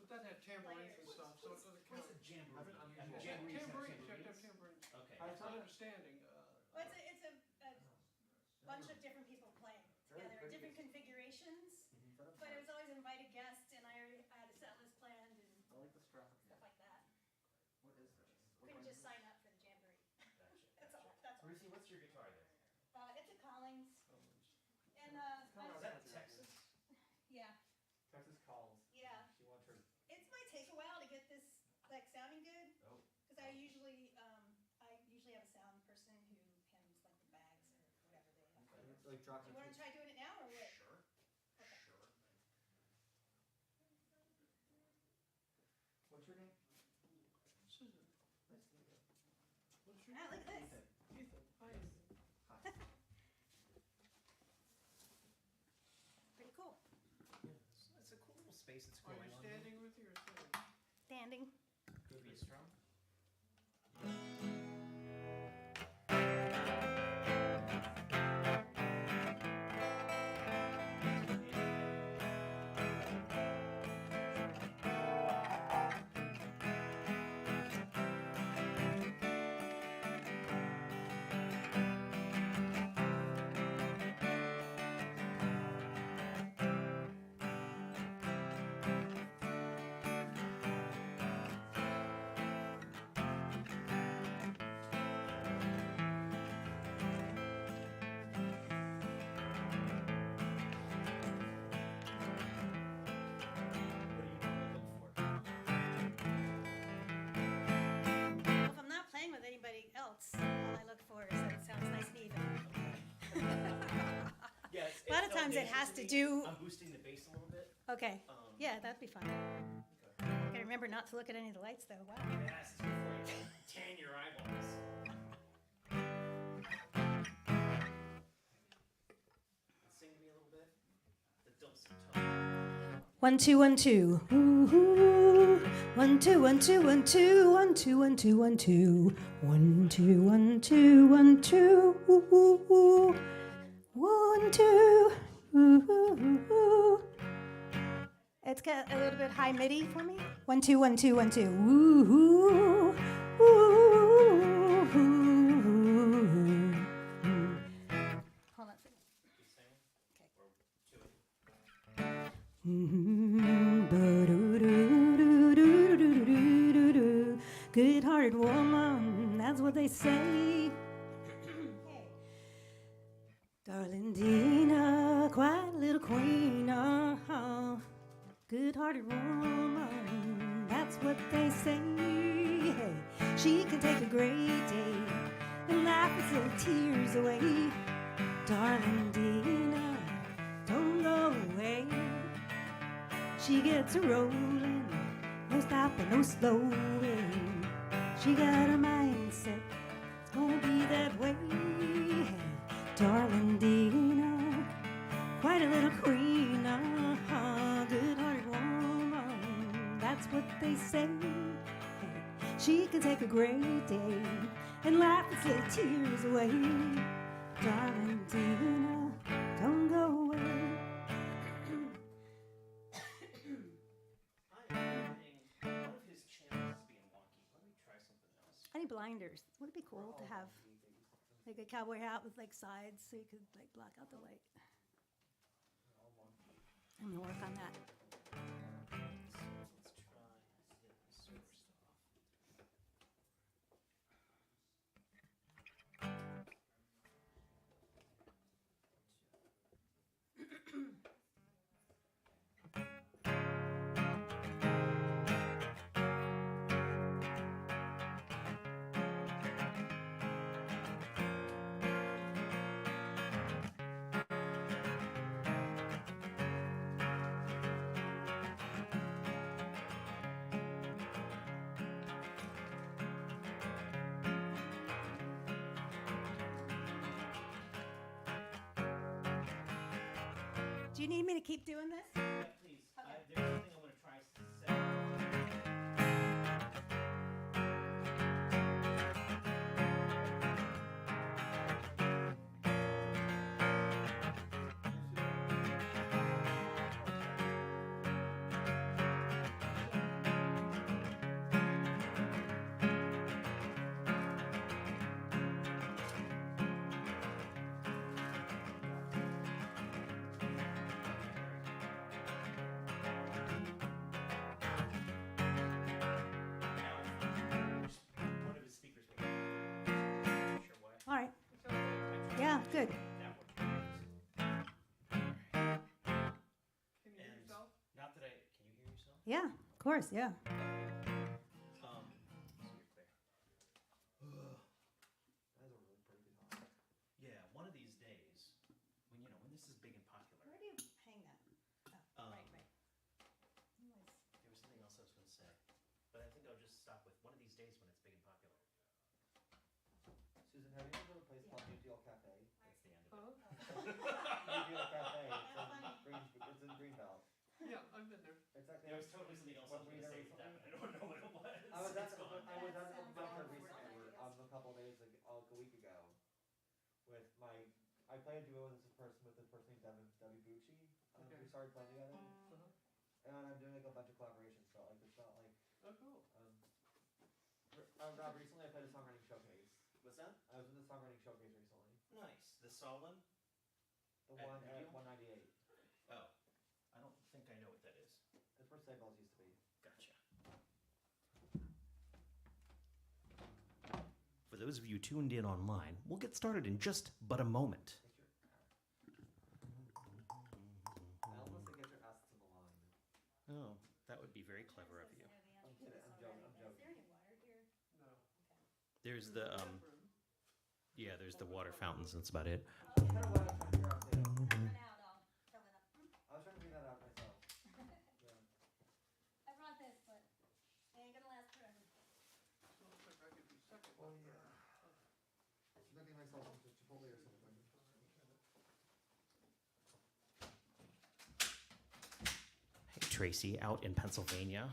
But that had tambourines and stuff, so it doesn't count. What's a jamboree? Tambourines, you have to have tambourines. Okay. That's my understanding. Well, it's a bunch of different people playing together, different configurations, but it was always invited guests, and I had a set list planned and I like the strap. stuff like that. What is this? Couldn't just sign up for the jamboree. Gotcha. That's all. That's all. Ruthie, what's your guitar there? It's a Collins, and Is that Texas? yeah, Texas calls. yeah. She wants her. It might take a while to get this like sounding good, Oh. because I usually have a sound person who handles like the bags or whatever they have. It's like dropping. You want to try doing it now or what? Sure. Okay. Sure. What's your name? Susan, Nice to meet you. what's your Ah, look at this. Ethan. Hi. Hi. Pretty cool. Yeah, it's a cool little space that's Are going you on. standing with you or sitting? Standing. Could be strong. Well, if I'm not playing with anybody else, all I look for is that it sounds nice and even. Yeah, A lot of times it has to do. I'm boosting the bass a little bit. Okay. Um, Yeah, that'd be fun. Okay. Gotta remember not to look at any of the lights, though. Wow. Yes, before you tan your eyeballs. Sing to me a little bit. The dulcet tone. 1 2 1 2. Ooh, 1 2 1 2 1 2 1 2 1 2 1 2 1 2 1 2 1 2 ooh, 1 2 ooh. It's got a little bit high MIDI for me. 1 2 1 2 1 2. Ooh, ooh. Hold on a second. You singing? Okay. Or to it? Good-hearted woman, that's what they say. Darling Dina, quiet little queen, good-hearted woman, that's what they say. Hey, she can take a great day and laugh its little tears away. Darling Dina, don't go away. She gets a rolling, no stopping, no slowing. She got a mindset, it's gonna be that way. Darling Dina, quite a little queen, good-hearted woman, that's what they say. She can take a great day and laugh its little tears away. Darling Dina, don't go away. I'm finding one of his channels is being wonky. Why don't we try something else? I need blinders. Would it be cool to have like a cowboy hat with like sides so you could like block out the light? I'm gonna work on that. So let's try the server stuff. Do you need me to keep doing this? Yeah, please. Okay. There's something I want to try. good. That worked. Can you hear And yourself? not that can you hear yourself? Yeah, of course, yeah. So you're clear. That is a really pretty guitar. Yeah, one of these days, when this is big and popular. Where do you hang that? Oh, Um, right. There was something else I was going to say, but I think I'll just stop with one of these days when it's big and popular. Susan, have you ever been to a place called New Deal Cafe? That's the end of it. Huh? New Deal Cafe. It's in Greenbelt. Yeah, I've been there. It's like There was totally something else I was going to say to that, but I don't know what it was. I was at It's gone. I was at That my sounds recently awesome. a couple of days ago, like a week ago, with I played a duo with this person named Debbie Bucci. Okay. We started playing together, Uh-huh. and I'm doing like a bunch of collaboration stuff. Like it's not like Oh, cool. recently I played a songwriting showcase. What's that? I was in the songwriting showcase recently. Nice. The saw one? The At one New at Deal? 198. Oh, I don't think I know what that is. That's where Sable's used to be. Gotcha. For those of you tuned in online, we'll get started in just but a moment. I almost think get your asses in the line. Oh, that would be very clever of you. I'm kidding. I'm joking. Is there any water here? No. There's the Bathroom. there's the water fountains. That's about it. That's kind of what I was trying to figure out too. Run out, I'll fill it up. I was trying to figure that out myself. Yeah. I brought this, but it ain't gonna last forever. So it looks like I could be second. Oh yeah. I'm getting myself into Chipotle or something. Hey Tracy, out in Pennsylvania.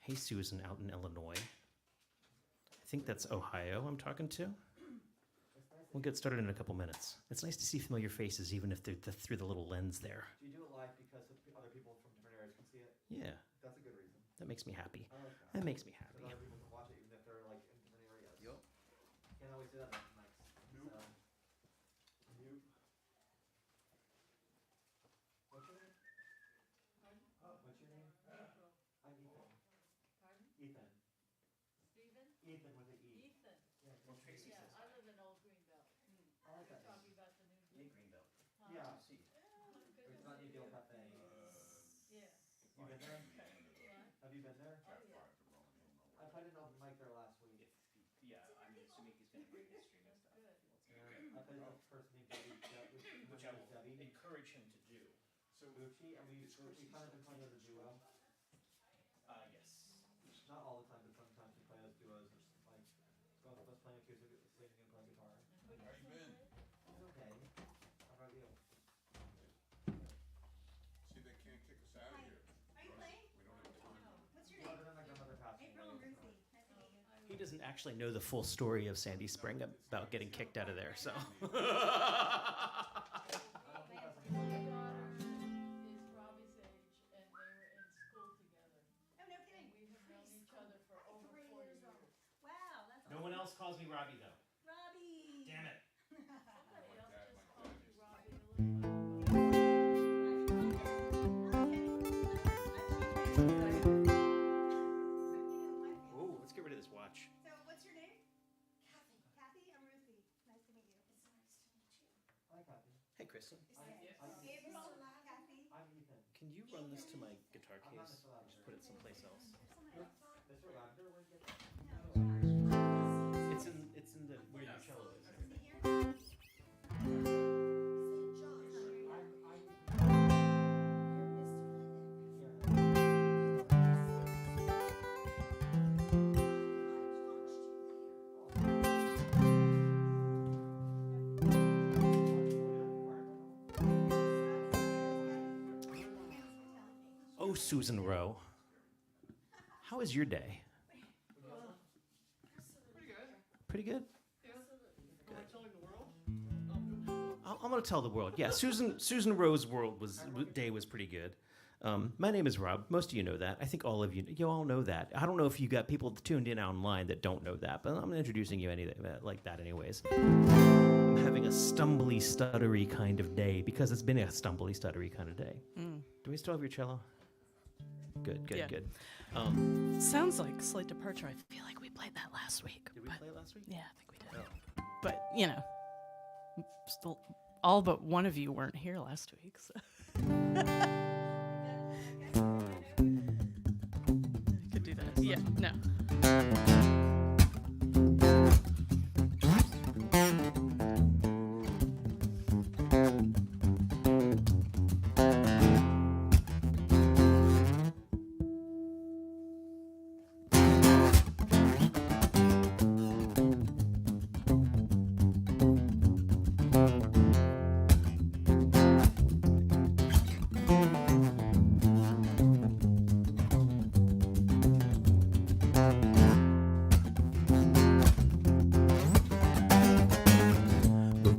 Hey Susan, out in Illinois. I think that's Ohio I'm talking to. It's nice. We'll get started in a couple minutes. It's nice to see familiar faces, even if they're through the little lens there. Do you do it live because other people from different areas can see it? Yeah, That's a good reason. that makes me happy. I like that. That makes me happy. Because other people can watch it even if they're like in different areas. Yup. Can't always do that on mics. Nope. So. Nope. What's your name? Pardon? What's your name? Well, I'm Ethan. pardon? Ethan. Stephen? Ethan with an E. Ethan. Yeah, Well, Tracy Yeah, says I live in Old Greenbelt. I like You're that. talking about the new. yeah, Greenbelt. Huh? Yeah. See. Oh, It's goodness. not New Deal Cafe. Yeah. You been there? What? Have you been there? Oh, yeah. I played an open mic there last week. Yeah, I'm assuming he's going to bring history and stuff. Good. I played with a person named Debbie. Which I will Debbie encourage him to do. Bucci, and we kind of been playing as a duo. Yes. Not all the time, but sometimes we play as duos. Like both of us playing acoustic, singing, and playing guitar. And who you been? It's okay. How about you? See, they can't kick us out of here. Are you playing? We don't have time. What's your Other name? than my grandmother passed April and away. Ruthie. Nice to meet you. He doesn't actually know the full story of Sandy Spring about getting kicked out of there, so. I don't think that's My daughter is Robbie's age, and they were in school together. Oh, no And kidding. we have known each other for over 3 40 years old. years. Wow, that's No one else calls me Robbie, though. Robbie. Damn it. Somebody else dad, just my called dad you used to Robbie a little while ago. Oh, let's get rid of this watch. So, what's your name? Kathy. Kathy, I'm Ruthie. Nice to meet you. Hi, Kathy. Hey, Kristen. April, Kathy. I'm Ethan. Can you run this to my guitar I'm not case? Mr. Lavender. Just put it someplace else. Mr. Lavender, where'd you get that? It's in the where your cello is. Oh, Susan Rowe. How is your day? Pretty good. Pretty good? Yeah. Am I telling the world? I'm going to tell the world. Yeah, Susan Rowe's day was pretty good. My name is Rob. Most of you know that. I think all of you all know that. I don't know if you got people tuned in online that don't know that, but I'm introducing you like that anyways. I'm having a stumbly, stuttery kind of day because it's been a stumbly, stuttery kind of day. Do we still have your cello? Good, Yeah. good. Sounds like Slight Departure. I feel like we played that last week. Did we but play it last week? yeah, I think we did. Oh. But, you know, still all but one of you weren't here last week. So. Could do that. Yeah, no.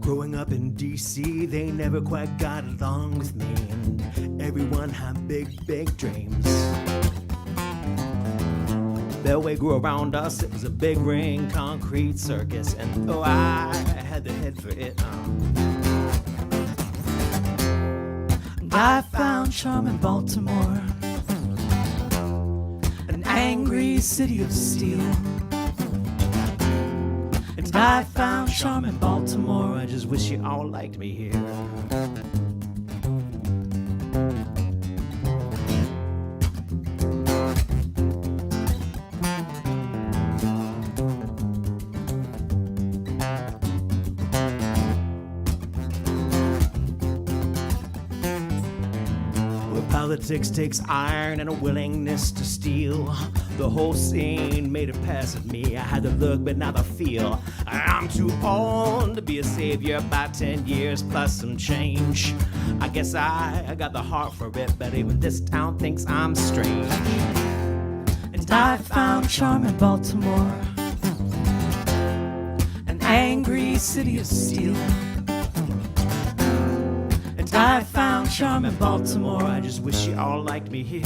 Growing up in D.C., they never quite got along with me, and everyone had big, big dreams. Beltway grew around us, it was a big ring, concrete circus, and oh, I had the head for it. And I found charm in Baltimore, an angry city of steel. And I found charm in Baltimore, I just wish you all liked me here. Politics takes iron and a willingness to steal. The whole scene made a pass at me. I had the look, but not the feel. I'm too old to be a savior, about 10 years plus some change. I guess I got the heart for it, but even this town thinks I'm strange. And I found charm in Baltimore, an angry city of steel. And I found charm in Baltimore, I just wish you all liked me here.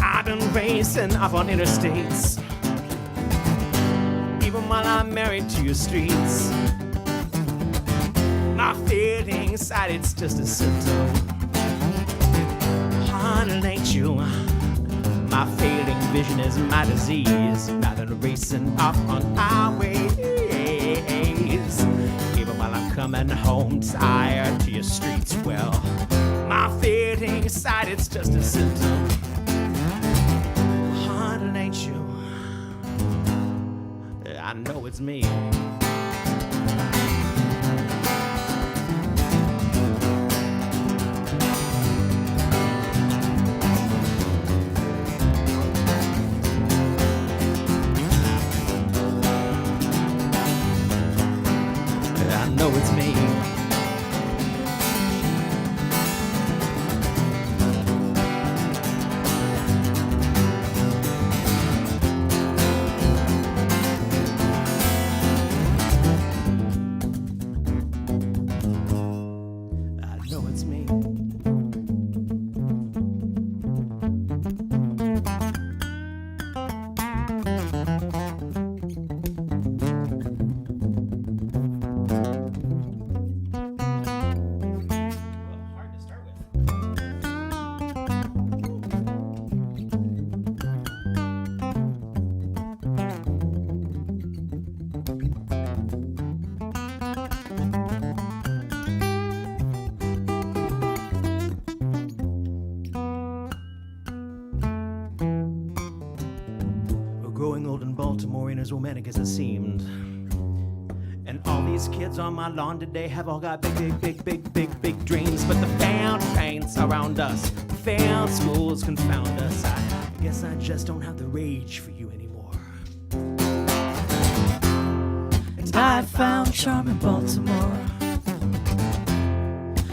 I've been racing off on interstates, even while I'm married to your streets. My fading sight, it's just a symptom. Honey, it ain't you. My fading vision is my disease. Rather than racing off on highways, even while I'm coming home tired to your streets. Well, my fading sight, it's just a symptom. Honey, it ain't you. I know it's me. I know it's me. I know it's me. Growing old in Baltimore ain't as romantic as it seemed. And all these kids on my lawn today have all got big dreams. But the failed trains around us, the failed schools confound us. I guess I just don't have the rage for you anymore. And I found charm in Baltimore,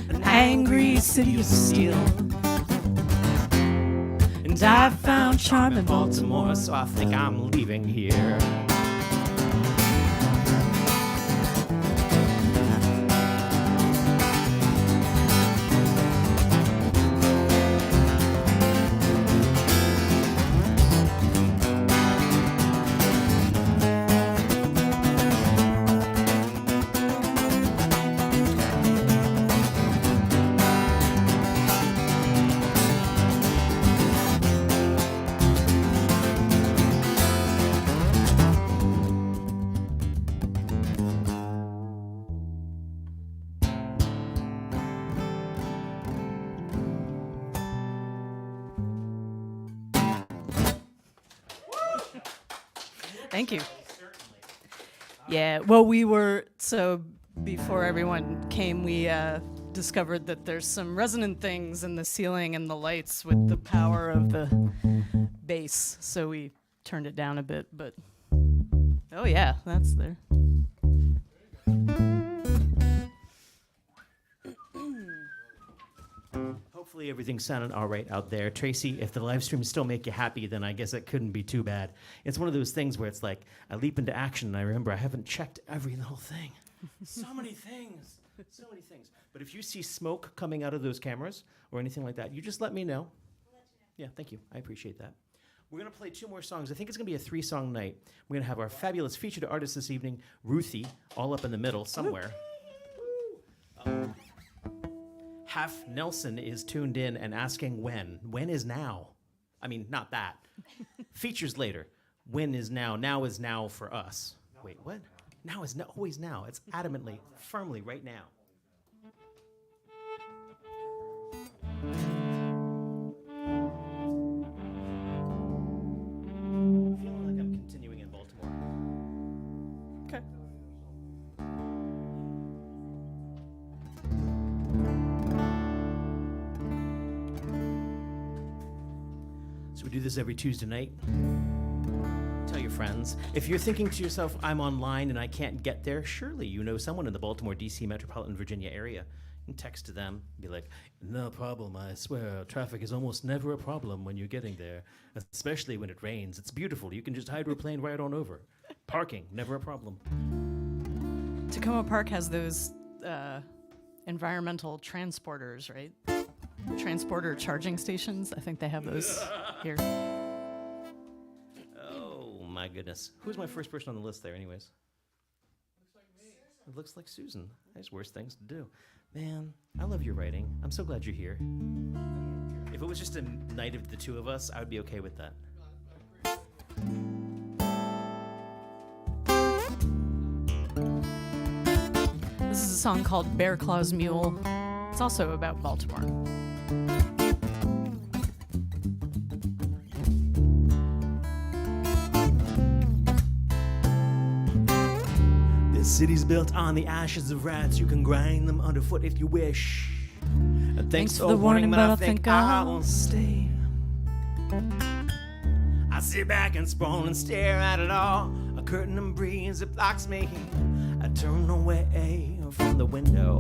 an angry city of steel. And I found charm in Baltimore, so I think I'm leaving here. Thank you. Yeah, well, before everyone came, we discovered that there's some resonant things in the ceiling and the lights with the power of the bass, so we turned it down a bit, but oh yeah, that's there. Hopefully everything sounded all right out there. Tracy, if the live streams still make you happy, then I guess it couldn't be too bad. It's one of those things where it's like I leap into action and I remember I haven't checked every little thing. So many things. So many things. But if you see smoke coming out of those cameras or anything like that, you just let me know. Yeah, thank you. I appreciate that. We're going to play 2 more songs. I think it's going to be a 3-song night. We're going to have our fabulous featured artist this evening, Ruthie, all up in the middle somewhere. Half Nelson is tuned in and asking when. When is now? I mean, not that. Features later. When is now? Now is now for us. Wait, what? Now is always now. It's adamantly, firmly right now. Feeling like I'm continuing in Baltimore. Okay. So we do this every Tuesday night. Tell your friends. If you're thinking to yourself, I'm online and I can't get there, surely you know someone in the Baltimore, D.C. metropolitan Virginia area. You can text to them, be like, no problem, I swear, traffic is almost never a problem when you're getting there, especially when it rains. It's beautiful. You can just hydroplane right on over. Parking, never a problem. Takoma Park has those environmental transporters, right? Transporter charging stations. I think they have those here. Oh, my goodness. Who's my first person on the list there, anyways? Looks like me. It looks like Susan. There's worse things to do. Man, I love your writing. I'm so glad you're here. If it was just a night of the 2 of us, I would be okay with that. This is a song called Bear Claw's Mule. It's also about Baltimore. This city's built on the ashes of rats. You can grind them underfoot if you wish. Thanks for the warning, but I think I'll stay. I sit back and sprawl and stare at it all. A curtain and breeze that blocks me. I turn away from the window.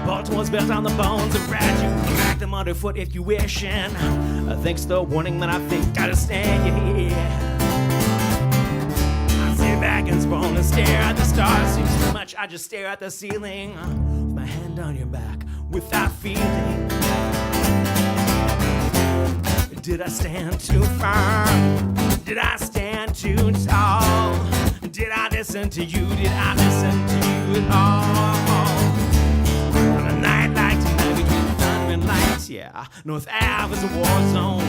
Baltimore's built on the bones of rats. You can crack them underfoot if you wish. And thanks to the warning, that I think I'll stay. I sit back and sprawl and stare at the stars. Seems too much, I just stare at the ceiling. With my hand on your back, without feeling. Did I stand too firm? Did I stand too tall? Did I listen to you? Did I listen to you at all? On a night like tonight between the thunder and lights, yeah, North Ave is a war zone.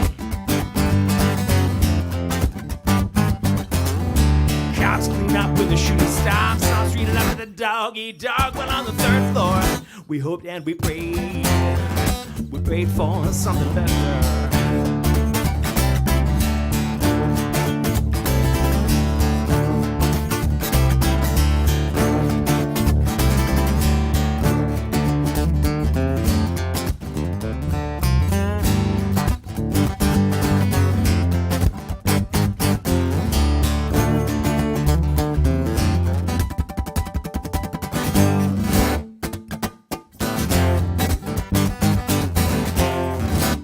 Cops clean up when the shooting stops. On street and up at the dog-eat-dog. Well, on the 3rd floor, we hoped and we prayed. We prayed for something better.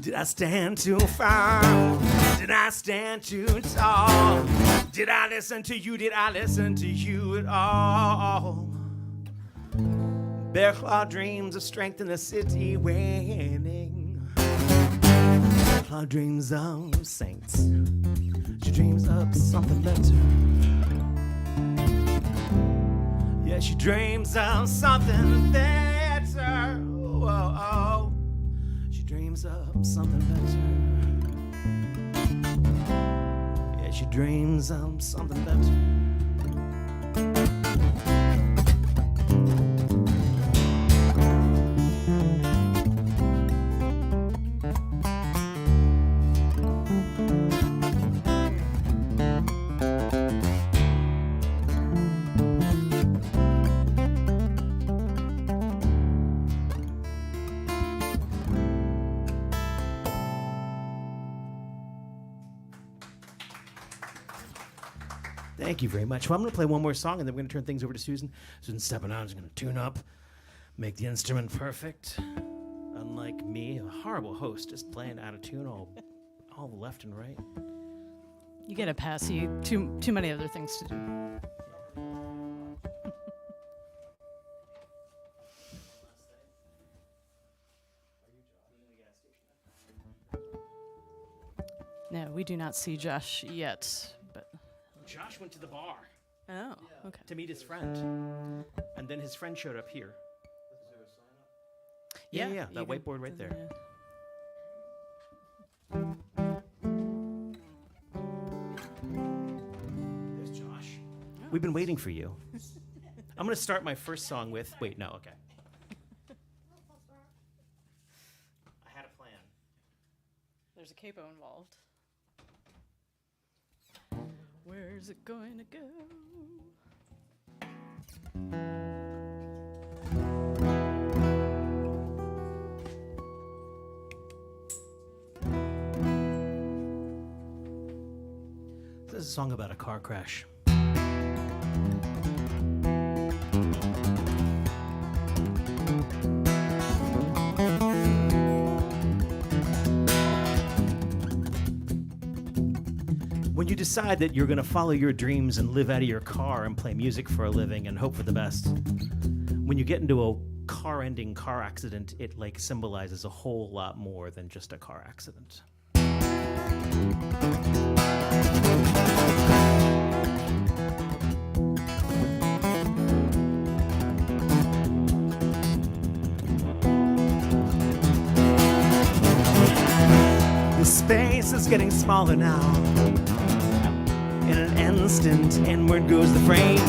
Did I stand too firm? Did I stand too tall? Did I listen to you? Did I listen to you at all? Bear claw dreams of strength in the city waning. Bear claw dreams of saints. She dreams of something better. Yeah, she dreams of something better. Whoa, oh. She dreams of something better. Yeah, she dreams of something better. Thank you very much. Well, I'm going to play one more song, and then we're going to turn things over to Susan. Susan's stepping out. She's going to tune up, make the instrument perfect. Unlike me, a horrible host, just playing out of tune all left and right. You get a pass. Too many other things to do. No, we do not see Josh yet, but... Josh went to the bar Oh, okay. to meet his friend, and then his friend showed up here. Yeah, you that can- whiteboard right there. There's Josh. We've been waiting for you. I'm going to start my first song with... Wait, no, okay. I had a plan. There's a capo involved. Where's it going to go? This is a song about a car crash. When you decide that you're going to follow your dreams and live out of your car and play music for a living and hope for the best, when you get into a car-ending car accident, it like symbolizes a whole lot more than just a car accident. The space is getting smaller now. In an instant, inward goes the frame.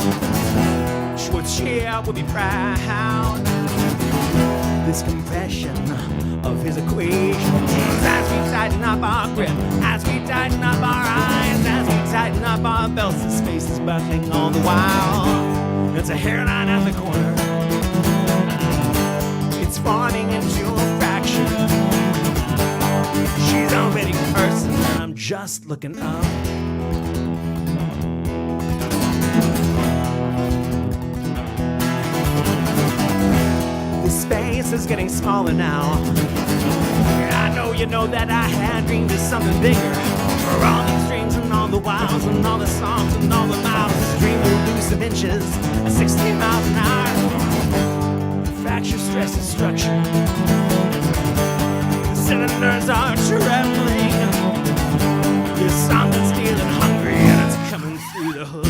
Schwarzschild will be proud. This compression of his equations, as we tighten up our grip, as we tighten up our eyes, as we tighten up our belts, the space is buckling all the while. It's a hairline at the corner. It's forming into a fraction. She's already person, and I'm just looking up. The space is getting smaller now. I know you know that I had dreamed of something bigger. For all these dreams and all the wilds and all the songs and all the miles, this dream will lose some inches at 16 miles an hour. Fracture, stress, and structure. The cylinders are trembling. There's something stealing hungry and it's coming through the hood.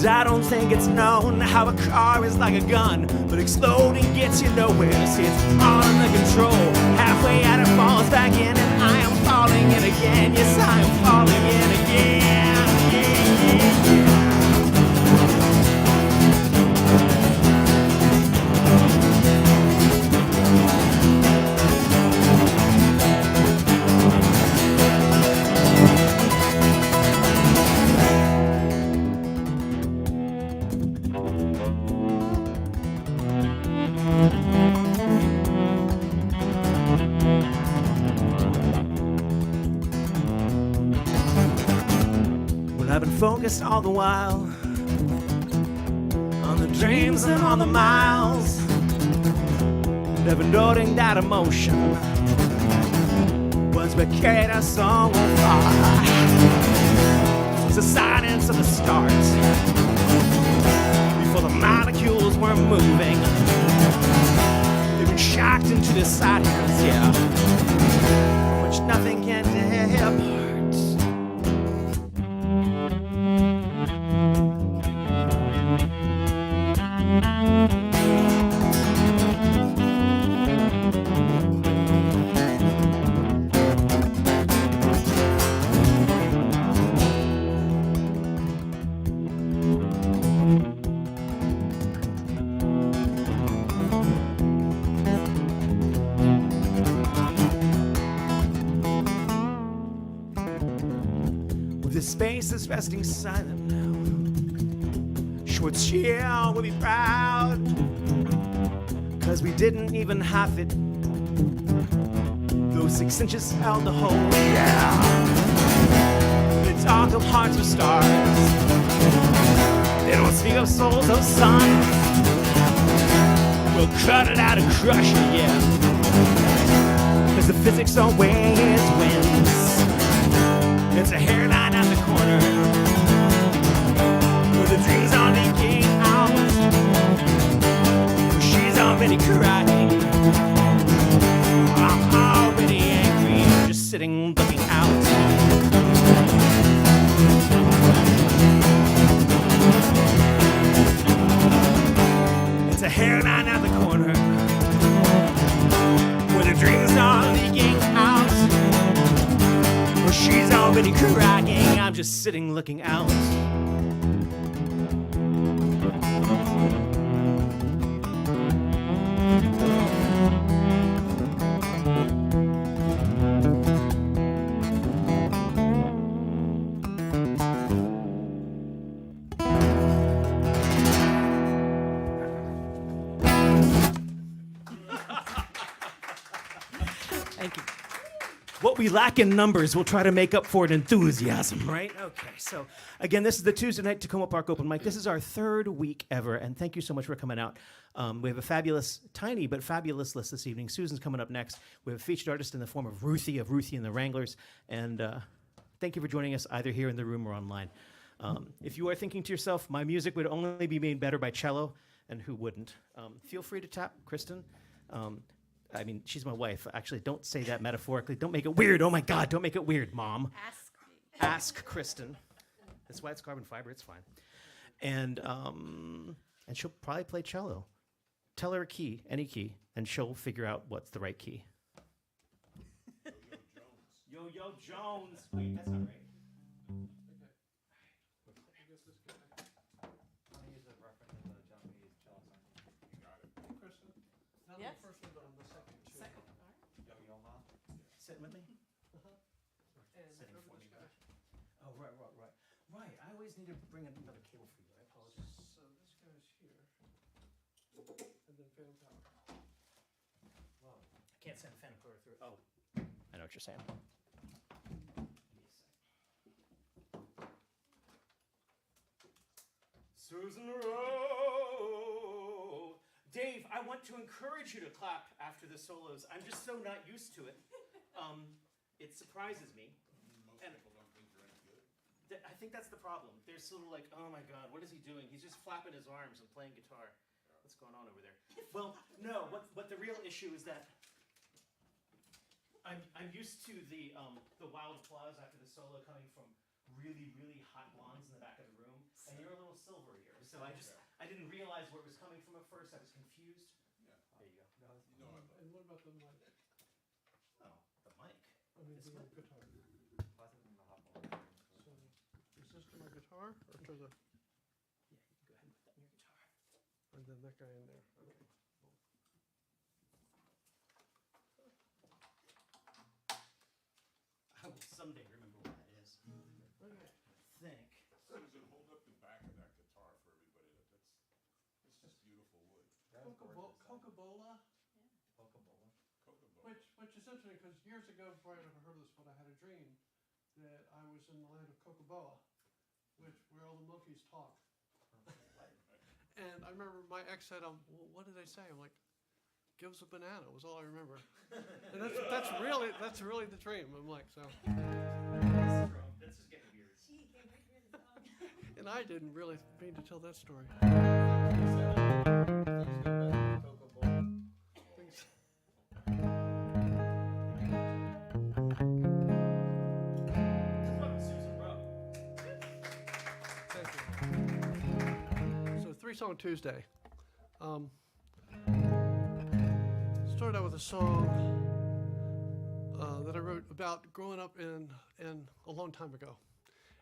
I don't think it's known how a car is like a gun, but exploding gets you nowhere. It's all under control. Halfway out it falls back in, and I am falling in again. Yes, I am falling in again. I've been focused all the while on the dreams and on the miles. Never noting that emotion was what carried us so far. It's a silence of the start before the molecules were moving. They've been shocked into the silence, yeah, from which nothing can tear apart. is resting silent now. Schwarzschild will be proud, 'cause we didn't even half it. Those 6 inches held the whole, yeah. The talk of hearts with stars. They don't speak of souls of suns. We'll cut it out and crush it, yeah. 'Cause the physics always wins. It's a hairline at the corner where the dreams are leaking out. She's already crying. I'm already angry. I'm just sitting looking out. It's a hairline at the corner where the dreams are leaking out. Well, she's already crying. I'm just sitting looking out. Thank you. What we lack in numbers, we'll try to make up for in enthusiasm, right? Okay, so again, this is the Tuesday night Takoma Park open mic. This is our 3rd week ever, and thank you so much for coming out. We have a fabulous, tiny but fabulous list this evening. Susan's coming up next. We have a featured artist in the form of Ruthie and the Wranglers, and thank you for joining us either here in the room or online. If you are thinking to yourself, my music would only be made better by cello, and who wouldn't? Feel free to tap Kristen. I mean, she's my wife. Actually, don't say that metaphorically. Don't make it weird. Oh, my God, don't make it weird, Mom. Ask Kristen. That's why it's carbon fiber. It's fine. And she'll probably play cello. Tell her a key, any key, and she'll figure out what's the right key. Yo-Yo Jones. Wait, that's not right. Yes. Sitting with me? Sitting for me. Oh, right. Right, I always need to bring another cable for you. I apologize. So this guy's here. And then fan power. I can't send fan power through. Oh, I know what you're saying. Susan Rowe. Dave, I want to encourage you to clap after the solos. I'm just so not used to it. It surprises me. Most And- people don't think you're any good. I think that's the problem. They're sort of like, oh my God, what is he doing? He's just flapping his arms and playing guitar. What's going on over there? Well, no, what the real issue is that I'm used to the wild applause after the solo coming from really, really hot blondes in the back of the room, and you're a little silverier. So I didn't realize where it was coming from at first. I was confused. Yeah. There you go. You know, And what about the mic? Oh, the mic. I mean, the guitar. So, is this to my guitar or to the, Yeah, you can go ahead and put that in your guitar. and then that guy in there? Okay. I will someday remember what that is. Okay. Think. Susan, hold up the back of that guitar for everybody. It's just beautiful wood. Coca-Cola, Coca-Cola. which is interesting because years ago, before I ever heard of this, but I had a dream that I was in the land of Coca-Cola, where all the monkeys talk. And I remember my ex said, well, what did they say? I'm like, give us a banana, was all I remember. And that's really the dream. I'm like, so. This is getting weird. And I didn't really mean to tell that story. Things- Susan Rowe. Thank you. So 3-song Tuesday. Started out with a song that I wrote about growing up in a long time ago.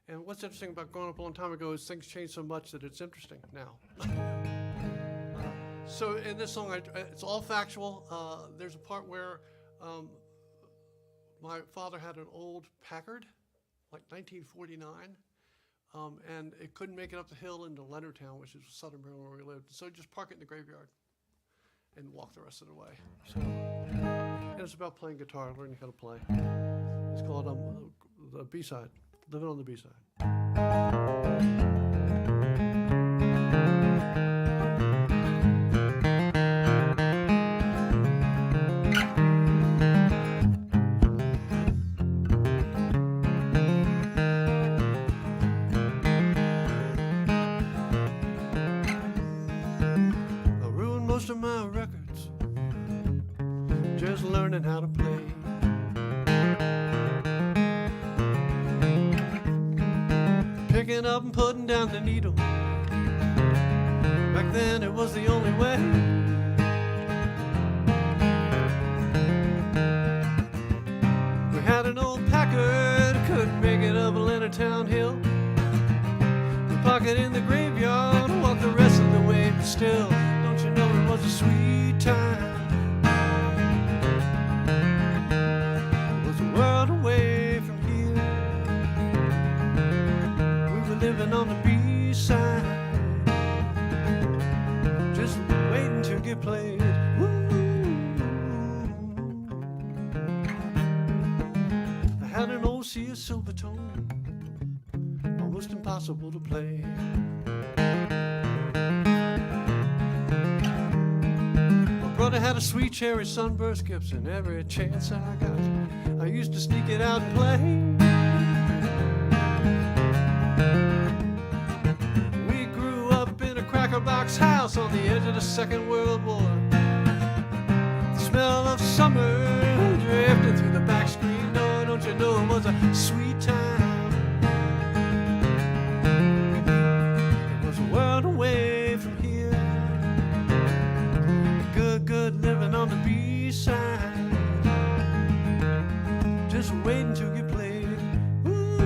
And what's interesting about growing up a long time ago is things change so much that it's interesting now. So in this song, it's all factual. There's a part where my father had an old Packard, like 1949, and it couldn't make it up the hill into Leonardtown, which is southern Maryland where we lived. So just park it in the graveyard and walk the rest of the way. So, and it's about playing guitar, learning how to play. It's called the B-side, Living on the B-side. Most of my records, just learning how to play. Picking up and putting down the needle. Back then it was the only way. We had an old Packard, couldn't make it up Leonardtown Hill. We park it in the graveyard, walk the rest of the way, but still. You know it was a sweet time. It was a world away from here. We were living on the B-side, just waiting to get played. I had an old Sea Silvertone, almost impossible to play. Brother had a sweet cherry sunburst Gibson. Every chance I got, I used to sneak it out and play. We grew up in a cracker box house on the edge of the Second World War. The smell of summer drifting through the back screen door. Don't you know it was a sweet time? It was a world away from here. Good living on the B-side, just waiting to get played. Ooh.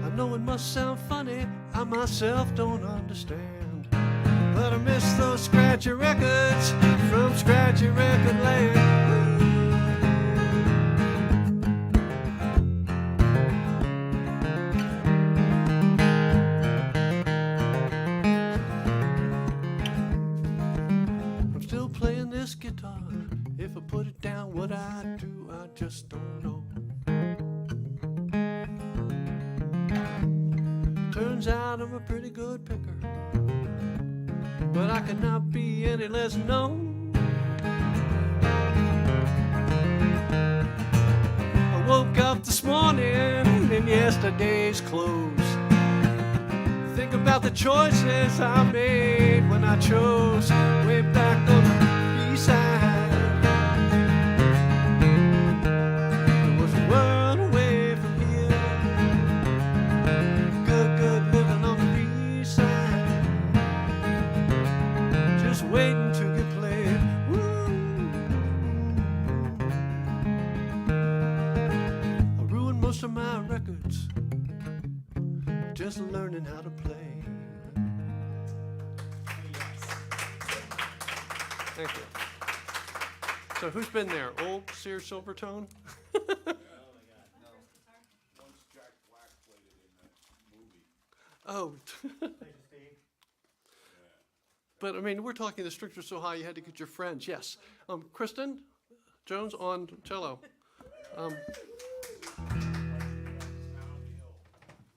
I know it must sound funny, I myself don't understand, but I miss those scratchy records from scratchy record land. Guitar. If I put it down, what I'd do, I just don't know. Turns out I'm a pretty good picker, but I could not be any less known. I woke up this morning in yesterday's clothes. Think about the choices I made when I chose way back on the B-side. There was a world away from here. Good living on the B-side, just waiting to get played. Woo. I ruined most of my records, just learning how to play. Thank you. So who's been there? Old Sears Silvertone? Once Jack Black played it in that movie. Oh. But I mean, we're talking the strings were so high you had to get your friends. Yes. Kristen Jones on cello. Town Hill.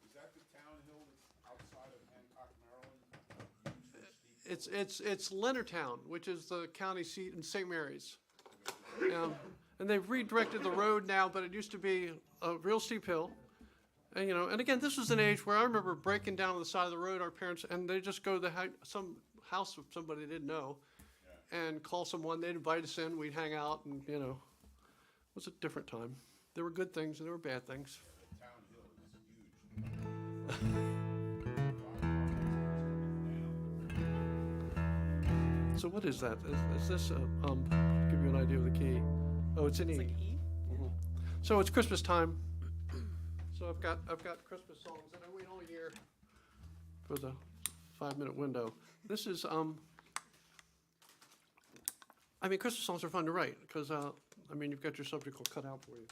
Is that the Town Hill that's outside of Hancock, Maryland? It's Leonardtown, which is the county seat in St. Mary's. And they've redirected the road now, but it used to be a real steep hill. And you know, and again, this was an age where I remember breaking down on the side of the road, our parents, and they just go to some house of somebody they didn't know, and call someone. They'd invite us in, we'd hang out, and you know, it was a different time. There were good things and there were bad things. The Town Hill is huge. So what is that? Is this give you an idea of the key? Oh, it's an E. Like E? Mhm. So it's Christmas time. So I've got Christmas songs, and I wait all year for the 5-minute window. This is I mean, Christmas songs are fun to write because I mean, you've got your subject all cut out for you.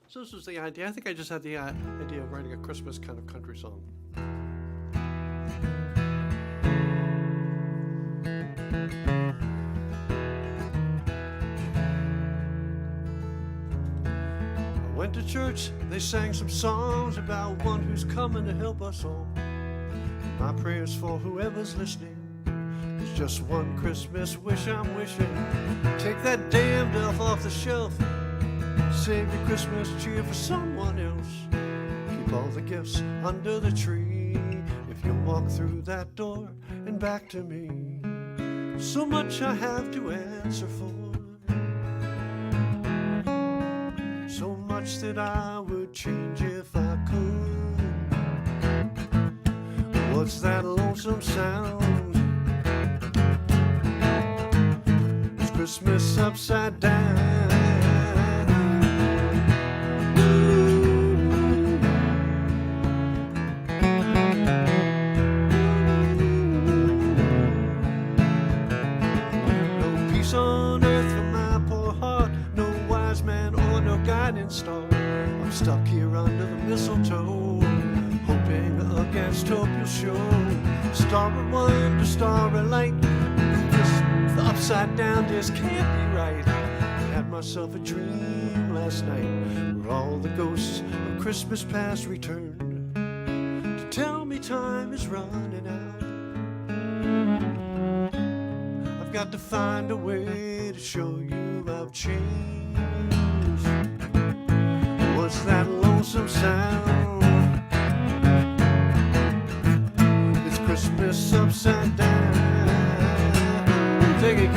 So this was the idea. I think I just had the idea of writing a Christmas kind of country song. I went to church, they sang some songs about one who's coming to help us all. My prayers for whoever's listening is just one Christmas wish I'm wishing. Take that damn elf off the shelf. Save your Christmas cheer for someone else. Keep all the gifts under the tree. If you walk through that door and back to me. So much I have to answer for. So much that I would change if I could. What's that lonesome sound? It's Christmas upside down. Star. I'm stuck here under the mistletoe, hoping against hope you'll show. Star of wonder, star of light. This the upside down just can't be right. I had myself a dream last night where all the ghosts of Christmas past returned to tell me time is running out. I've got to find a way to show you I've changed. What's that lonesome sound? It's Christmas upside down. Take it.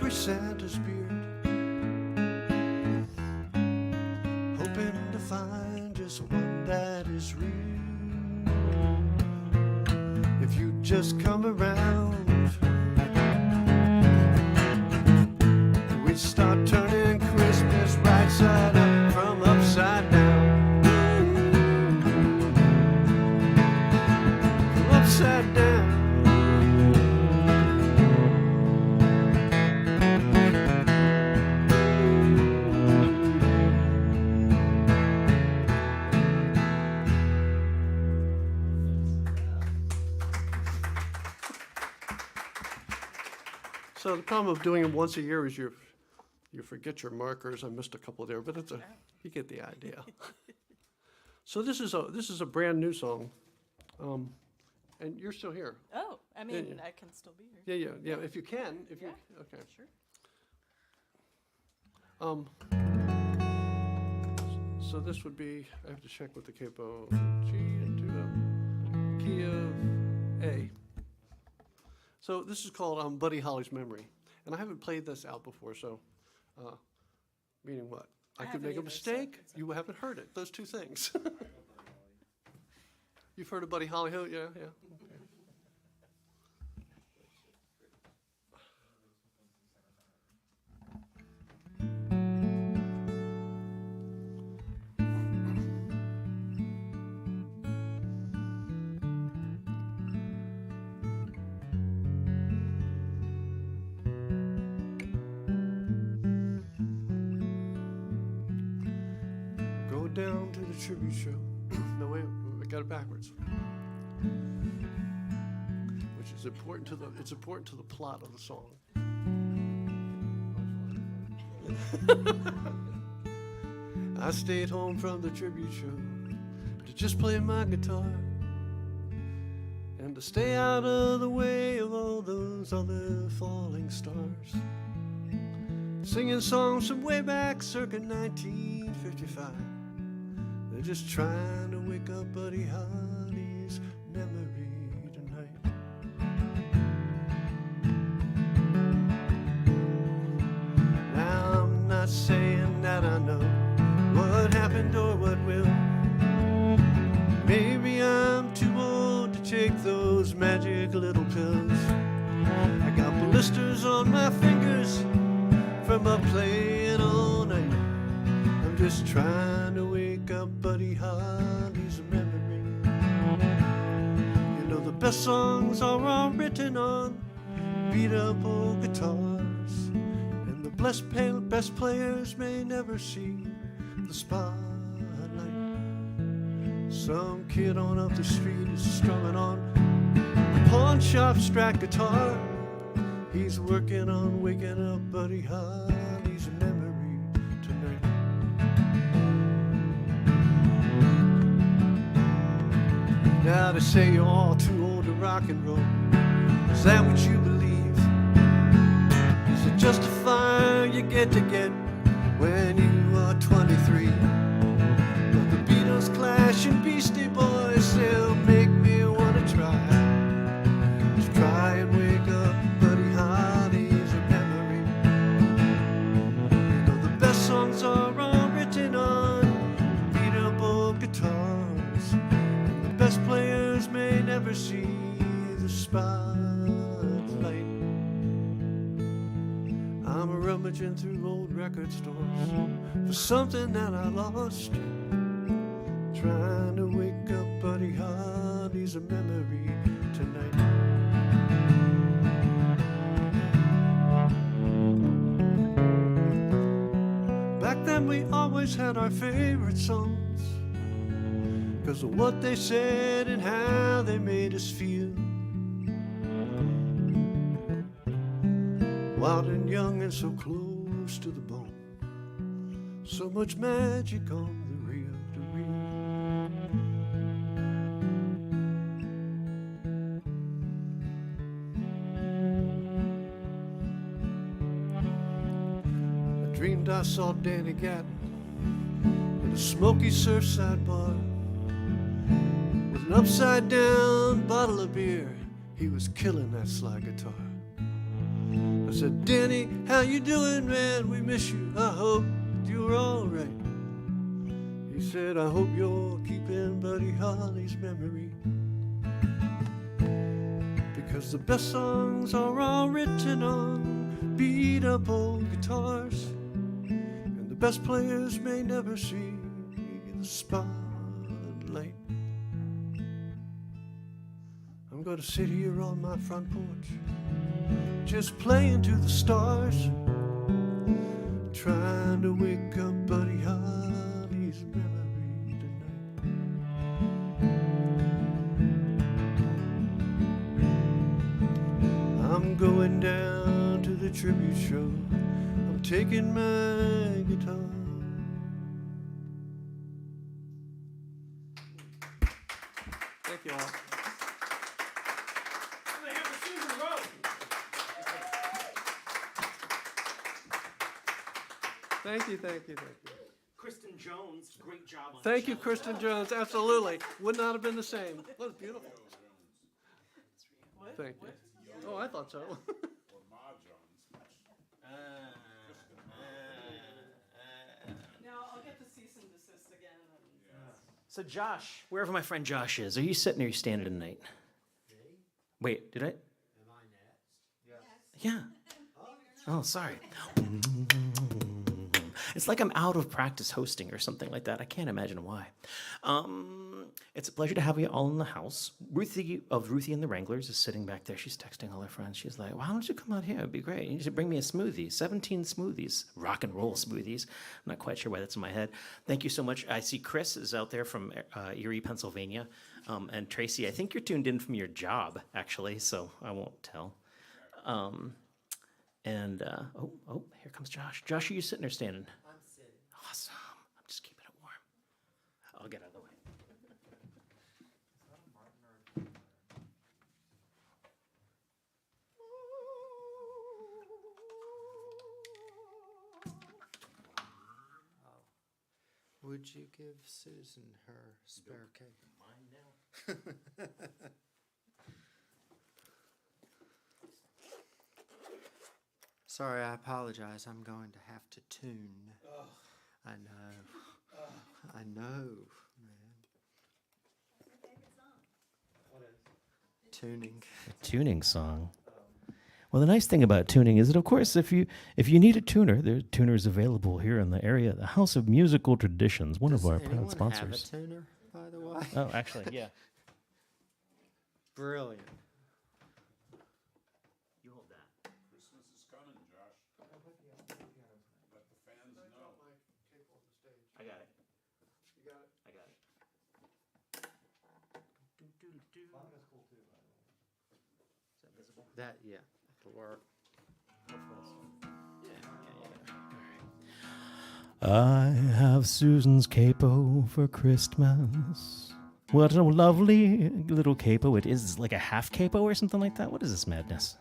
Santa's beard, hoping to find just one that is real. If you just come around, we start turning Christmas right side up from upside down. From upside down. So the problem of doing them once a year is you forget your markers. I missed a couple there, but you get the idea. So this is a brand new song, and you're still here. Oh, I mean, Yeah. I can still be here. Yeah. If you can, Yeah. okay. Sure. So this would be. I have to check with the capo. G into the key of A. So this is called Buddy Holly's Memory. And I haven't played this out before, so, meaning what? I could haven't make a either, so mistake, it's you haven't heard it, those two things. You've heard of Buddy Holly? Yeah. Okay. Down to the tribute show. No, wait, I got it backwards. Which is important to the plot of the song. I stayed home from the tribute show to just play my guitar and to stay out of the way of all those other falling stars, singing songs from way back circa 1955. They're just trying to wake up Buddy Holly's memory tonight. Now I'm not saying that I know what happened or what will. Maybe I'm too old to take those those magic little pills. I got blisters on my fingers from up playing all night. I'm just trying to wake up Buddy Holly's memory. You know the best songs are all written on beat up old guitars, and the best players may never see the spotlight. Some kid on up the street is strumming on a pawn shop Strat guitar. He's working on waking up Buddy Holly's memory tonight. Now they say you're all too old to rock and roll. Is that what you believe? Is it just a fire you get when you are 23? But the Beatles, Clash, and Beastie Boys still make me want to try. Just try and wake up Buddy Holly's memory. You know the best songs are all written on beat up old guitars, and the best players may never see the spotlight. I'm rummaging through old record stores for something that I lost, trying to wake up Buddy Holly's memory tonight. Back then we always had our favorite songs, 'cause of what they said and how they made us feel. Wild and young and so close to the bone, so much magic on the reel to reel. I dreamed I saw Danny Gatton in a smoky surfside bar with an upside down bottle of beer. He was killing that slide guitar. I said, Danny, how you doing, man? We miss you. I hope you're all right. He said, I hope you're keeping Buddy Holly's memory, because the best songs are all written on beat up old guitars, and the best players may never see the spotlight. I'm gonna sit here on my front porch, just playing to the stars, trying to wake up Buddy Holly's memory tonight. I'm going down to the tribute show. I'm taking my guitar. Thank you all. Thank you, thank you, thank you. Kristen Jones, great job on Thank you, Kristen Jones. Absolutely. Would not have been the same. That was beautiful. Thank you. Oh, I thought so. Or Ma Jones. Now I'll get the cease and desist again. So Josh, wherever my friend Josh is, are you sitting or are you standing tonight? Wait, did I? Am I next? Yeah. Oh, sorry. It's like I'm out of practice hosting or something like that. I can't imagine why. It's a pleasure to have you all in the house. Ruthie of Ruthie and the Wranglers is sitting back there. She's texting all her friends. She's like, why don't you come out here? It'd be great. You should bring me a smoothie. 17 smoothies. Rock and roll smoothies. I'm not quite sure why that's in my head. Thank you so much. I see Chris is out there from Erie, Pennsylvania. And Tracy, I think you're tuned in from your job, actually, so I won't tell. Oh, here comes Josh. Josh, are you sitting or standing? I'm sitting. Awesome. I'm just keeping it warm. I'll get out of the way. Would you give Susan her spare cake? Mine now. Sorry, I apologize. I'm going to have to tune. I know. I know, man. tuning. A tuning song. Well, the nice thing about tuning is that, of course, if you need a tuner, there are tuners available here in the area. The House of Musical Traditions, one Does of our anyone proud sponsors. have a tuner, by the way? Oh, actually, yeah. Brilliant. You hold that. Christmas is coming, Josh. Let the fans know. I got it. You got it? I got it. That, yeah, that'll work. I have Susan's capo for Christmas. What a lovely little capo it is. It's like a half capo or something like that. What is this madness?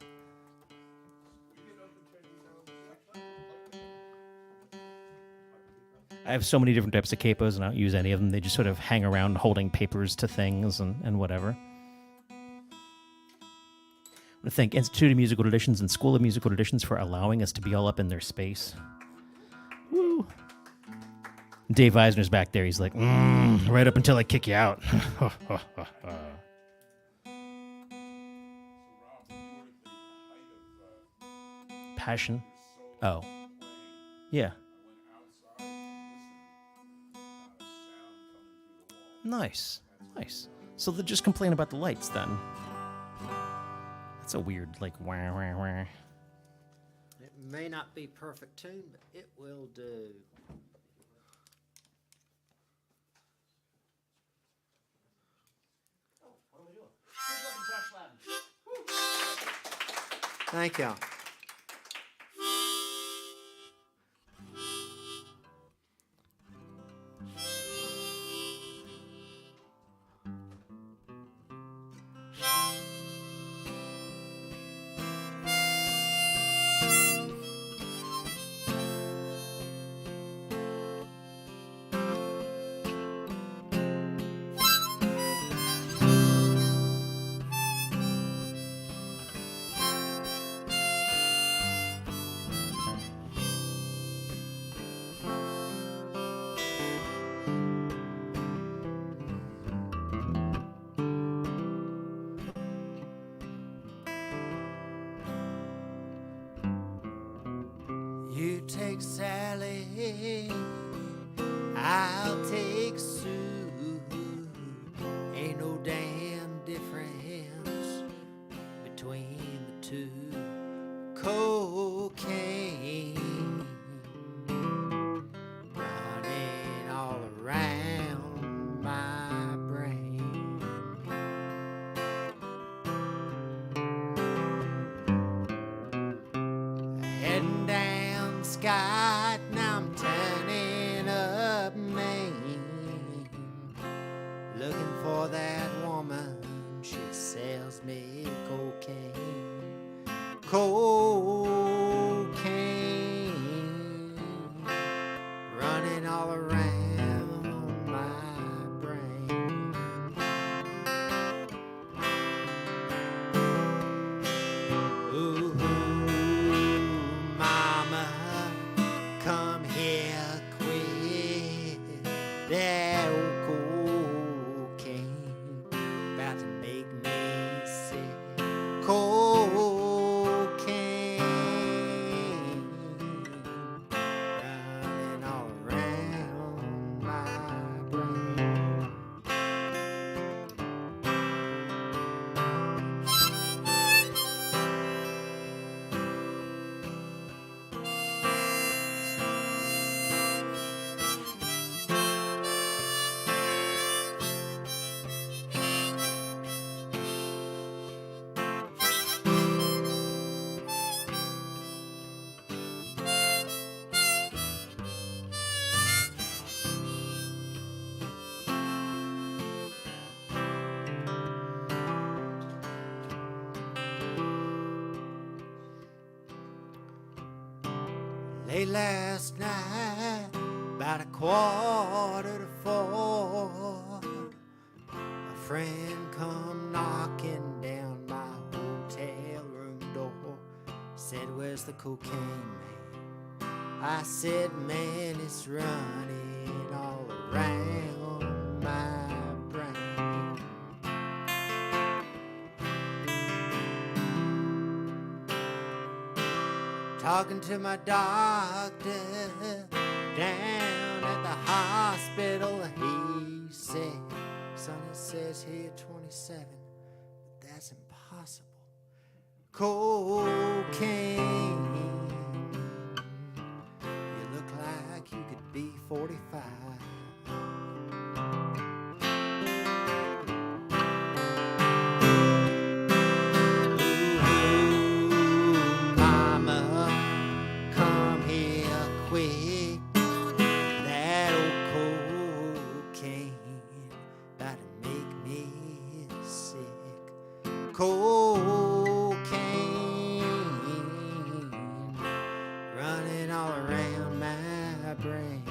I have so many different types of capos and I don't use any of them. They just sort of hang around holding papers to things and whatever. I thank Institute of Musical Traditions and School of Musical Traditions for allowing us to be all up in their space. Woo! Dave Eisner's back there. He's like, right up until I kick you out. Rob, you were at the height of Passion. your Oh, solo playing. yeah. I went outside and listened. Not a sound coming through the wall. Nice. Nice. So they'll just complain about the lights then. That's a weird, like, wah, wah, wah. It may not be perfect tune, but it will do. Thank y'all. You take Sally, I'll take Sue. Ain't no damn difference between the two. Cocaine running all around my brain. Heading down Scott, now I'm turning up Maine. Looking for that woman, she sells me cocaine. Cocaine running all around my brain. Ooh, mama, come here quick. That old cocaine about to make me sick. Cocaine running all around my brain. Late last night, about 3:45, a friend come knocking down my hotel room door. Said, "Where's the cocaine, man?" I said, "Man, it's running all around my brain." talking to my doctor down at the hospital. He said, son, it says here 27, but that's impossible. Cocaine, you look like you could be 45. Cocaine running all around my brain.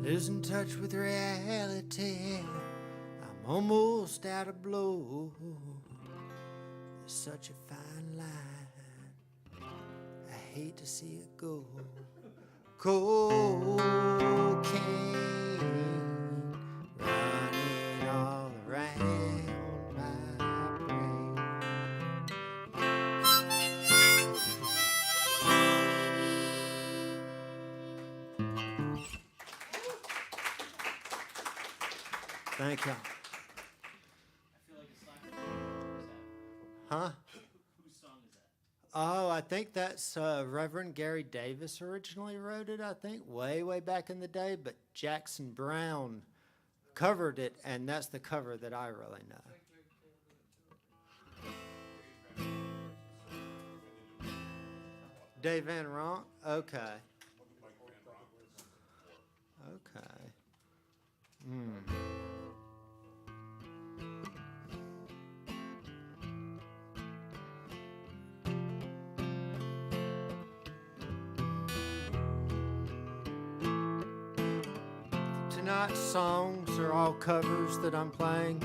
Losing touch with reality, I'm almost out of blow. It's such a fine line, I hate to see it go. Cocaine running all around my brain. Thank you. Huh? Whose song is that? Oh, I think that's Reverend Gary Davis originally wrote it, I think, way back in the day, but Jackson Brown covered it, and that's the cover that I really know. Dave Van Ronk? Okay. Okay. Tonight's songs are all covers that I'm playing.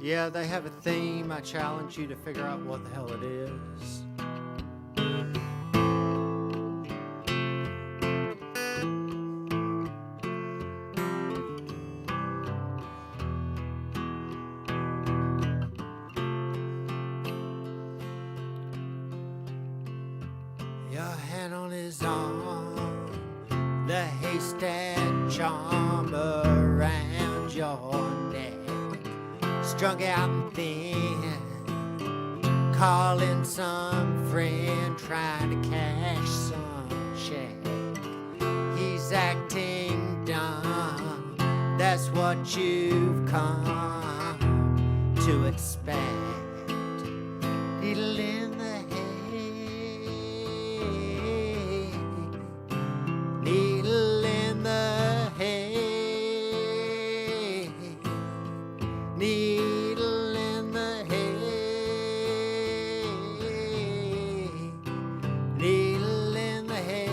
Yeah, they have a theme. I challenge you to figure out what the hell it is. Your hand on his arm, the haystack charm around your neck, strung out and thin, calling some friend, trying to cash some check. He's acting dumb, that's what you've come to expect. Needle in the hay, needle in the hay, needle in the hay, needle in the hay.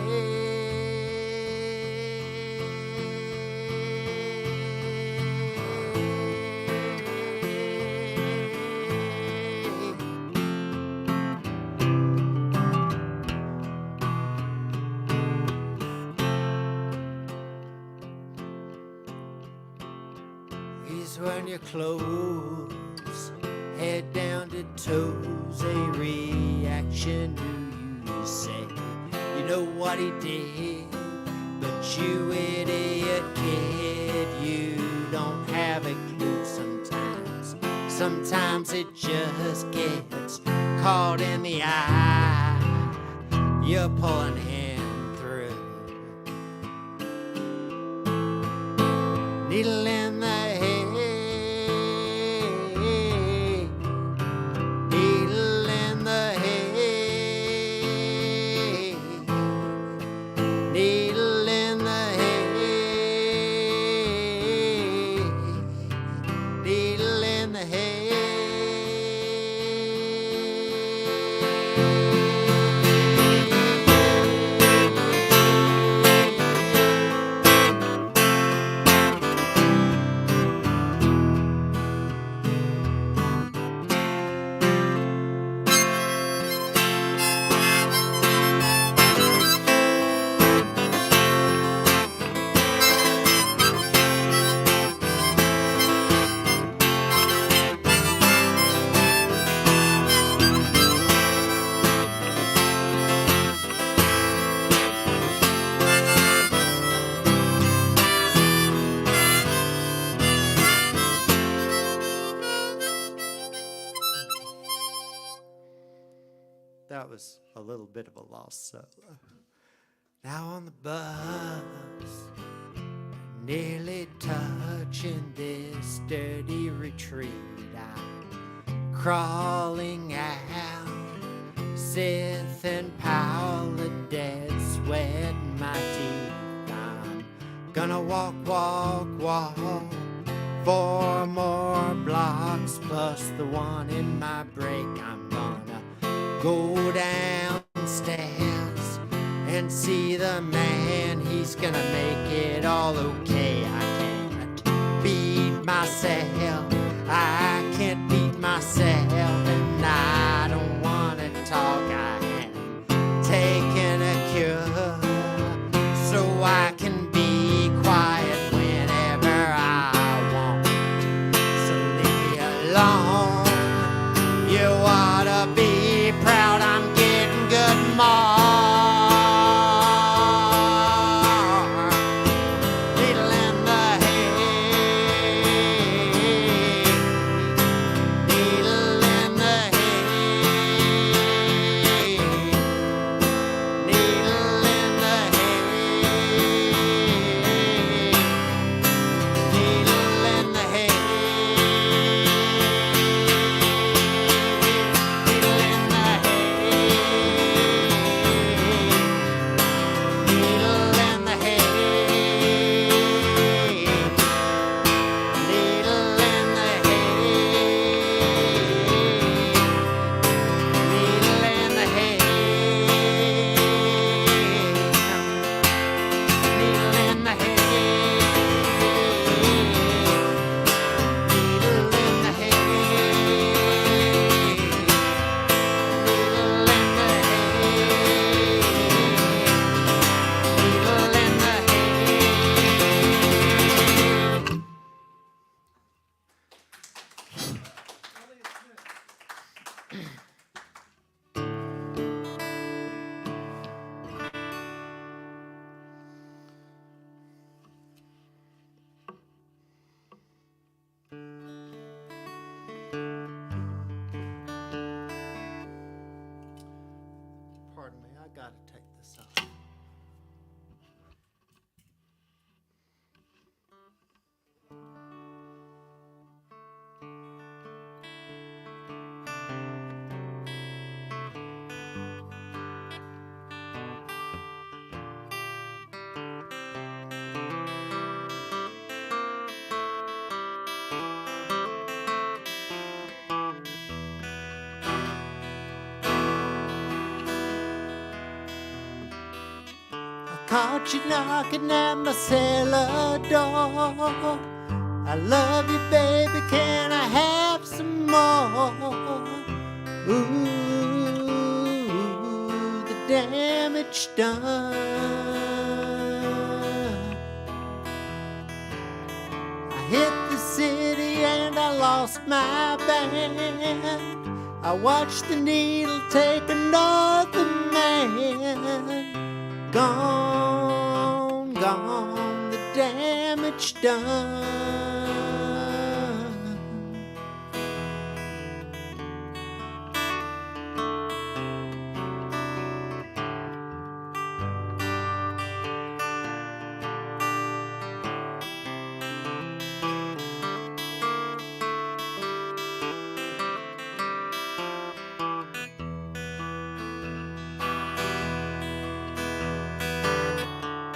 He's wearing your clothes, head down to toes, a reaction, do you say? You know what he did, but you idiot kid, you don't have a clue sometimes. Sometimes it just gets caught in the eye, you're pulling him through. Needle in the hay, needle in the hay, needle in the hay, needle that was a little bit of a lost solo. Now on the bus, nearly touching this dirty retreat, I'm crawling out, Sith and Powell, a dead sweat in my teeth. I'm gonna walk, walk, walk 4 more blocks plus the one in my break. I'm gonna go downstairs and see the man. He's gonna make it all okay. I can't beat myself, I can't beat myself, and I don't wanna talk. I am taking a cure so I can be quiet whenever I want. So leave me alone. You ought to be proud I'm getting good more. Needle in the hay, needle in the hay, needle in the hay, needle in the hay, needle in the hay, needle in the hay, needle in the hay, needle in the hay, needle in the hay, needle in the hay, needle in the hay, needle in the hay. Pardon me, I gotta take this off. Caught you knocking at my cellar door. I love you, baby, can I have some more? Ooh, the damage done. I hit the city and I lost my band. I watched the needle take another man. Gone, gone, the damage done.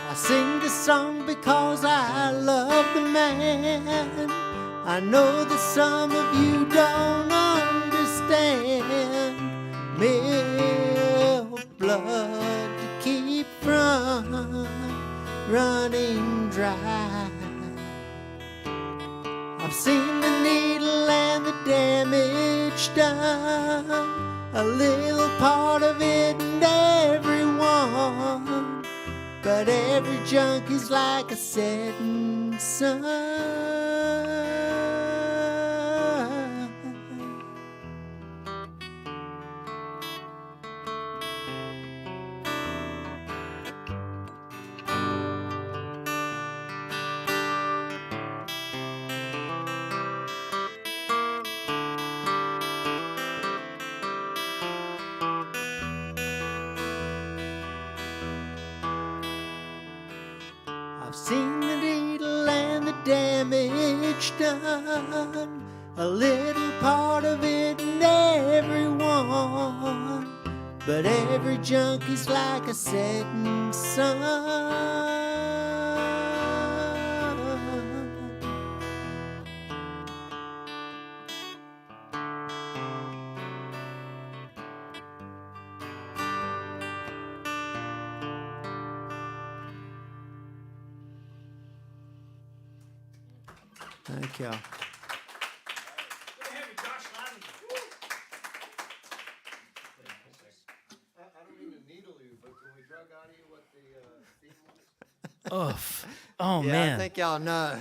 I sing this song because I love the man. I know that some of you don't understand. Milk blood to keep from running dry. I've seen the needle and the damage done. A little part of it and everyone. But every junk is like a setting sun. seen the needle and the damage done, a little part of it in everyone, but every junkie's like a setting sun. Thank y'all. Oof. Oh Yeah, man. I think y'all know.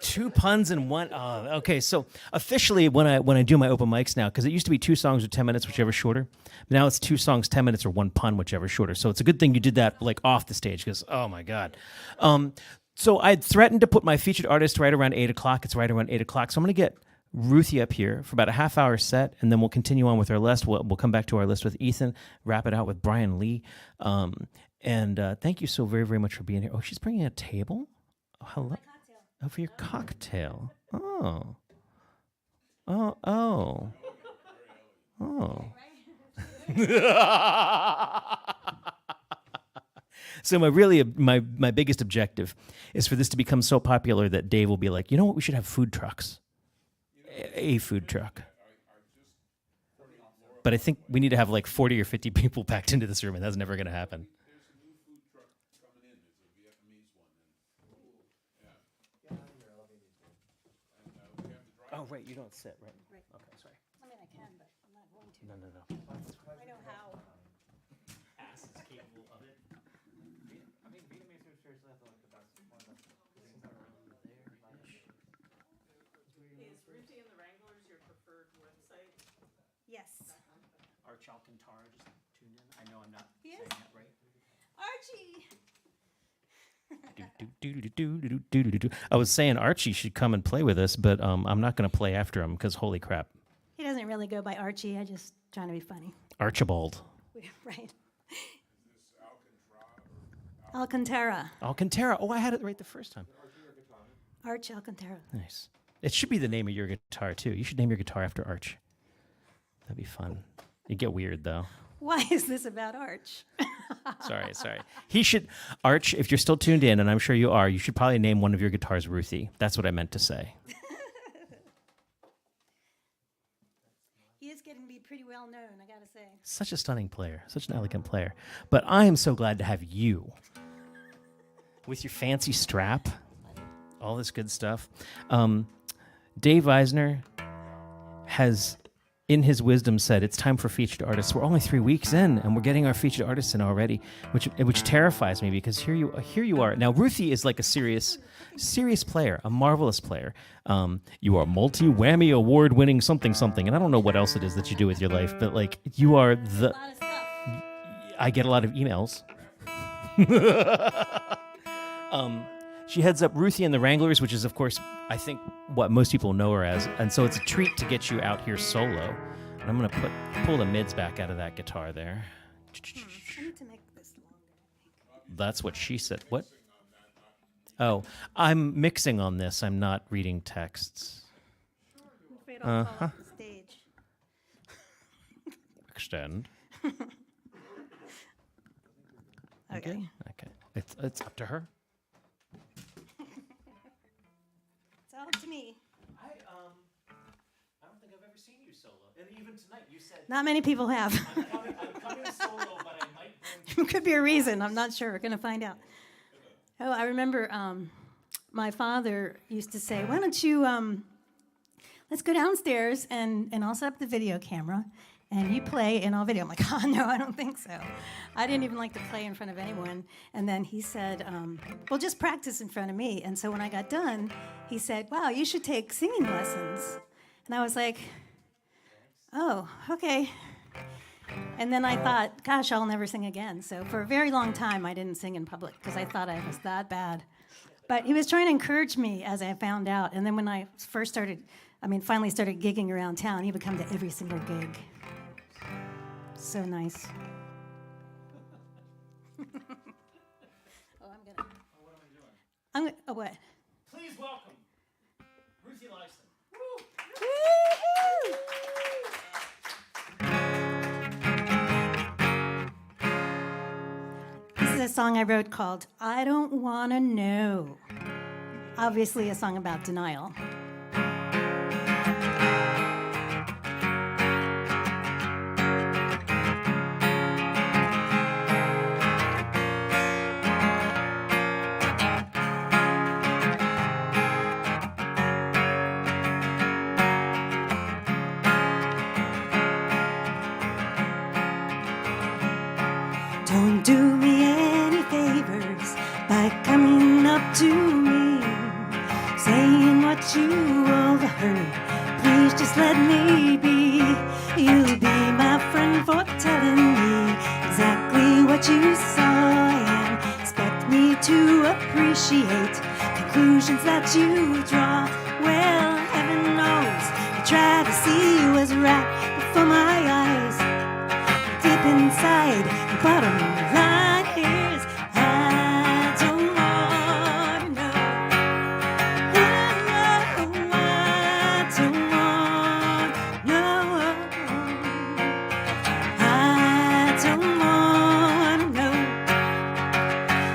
2 puns in one. Oh, okay. So officially, when I do my open mics now, because it used to be 2 songs or 10 minutes, whichever shorter. Now it's 2 songs, 10 minutes, or 1 pun, whichever shorter. So it's a good thing you did that like off the stage, because oh my god. So I'd threatened to put my featured artist right around 8 o'clock. It's right around 8 o'clock. So I'm gonna get Ruthie up here for about a half-hour set, and then we'll continue on with our list. We'll come back to our list with Ethan, wrap it out with Brian Lee. And thank you so very, very much for being here. Oh, she's bringing a table? Oh, hello. Oh, for your cocktail. Oh. Oh, oh. Oh. So my biggest objective is for this to become so popular that Dave will be like, you know what, we should have food trucks. A food truck. But I think we need to have like 40 or 50 people packed into this room, and that's never going to happen. Oh, right, you don't sit, right? Right. Okay, sorry. I mean, I can, but I'm not going to. No. I know how. Ass is capable of it. I mean, read me through seriously. I feel like that's one of the things that are there. Is Ruthie and the Wranglers your preferred website? Yes. Arch Alcantara just tuned in. I know I'm not Yes. saying that right. Archie! I was saying Archie should come and play with us, but I'm not going to play after him because holy crap. He doesn't really go by Archie. I just trying to be funny. Archibald. Right. Alcantara. Alcantara. Oh, I had it right the first time. Arch Alcantara. Nice. It should be the name of your guitar, too. You should name your guitar after Arch. That'd be fun. It'd get weird, though. Why is this about Arch? Sorry. He should, Arch, if you're still tuned in, and I'm sure you are, you should probably name one of your guitars Ruthie. That's what I meant to say. He is getting to be pretty well known, I gotta say. Such a stunning player, such an elegant player. But I am so glad to have you with your fancy strap, all this good stuff. Dave Eisner has, in his wisdom, said it's time for featured artists. We're only 3 weeks in, and we're getting our featured artists in already, which terrifies me because here you are. Now Ruthie is like a serious player, a marvelous player. You are multi-whammy award-winning something, and I don't know what else it is that you do with your life, but like you are the. A lot of stuff. I get a lot of emails. She heads up Ruthie and the Wranglers, which is, of course, I think what most people know her as. And so it's a treat to get you out here solo. And I'm going to pull the mids back out of that guitar there. I need to make this longer, I think. That's what she said. What? Oh, I'm mixing on this. I'm not reading texts. I'm afraid I'll fall off the stage. Extend. Okay. Okay. It's up to her. It's all up to me. I don't think I've ever seen you solo. And even tonight you said Not many people have. I'm coming solo, but I might bring Could be a reason. I'm not sure. We're going to find out. Oh, I remember my father used to say, why don't you, let's go downstairs and I'll set up the video camera and you play and I'll video. I'm like, oh, no, I don't think so. I didn't even like to play in front of anyone. And then he said, well, just practice in front of me. And so when I got done, he said, wow, you should take singing lessons. And I was like, oh, okay. And then I thought, gosh, I'll never sing again. So for a very long time, I didn't sing in public because I thought I was that bad. But he was trying to encourage me, as I found out. And then when I finally started gigging around town, he would come to every single gig. So nice. Oh, what? Please welcome Ruthie Logsdon. This is a song I wrote called I Don't Wanna Know. Obviously, a song about denial. Don't do me any favors by coming up to me, saying what you overheard. Please just let me be. You'll be my friend for telling me exactly what you saw and expect me to appreciate conclusions that you draw. Well, heaven knows I try to see you as right before my eyes. Deep inside, the bottom line is I don't wanna know. Oh, I don't wanna know. I don't wanna know.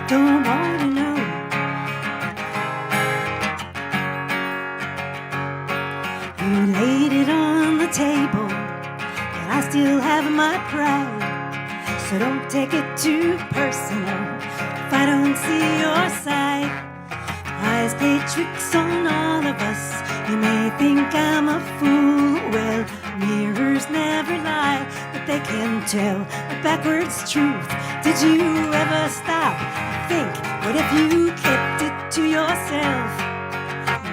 Don't wanna know. You laid it on the table, but I still have my pride. So don't take it too personal if I don't see your side. Eyes play tricks on all of us. You may think I'm a fool. Well, mirrors never lie, but they can tell a backwards truth. Did you ever stop and think, what if you kept it to yourself?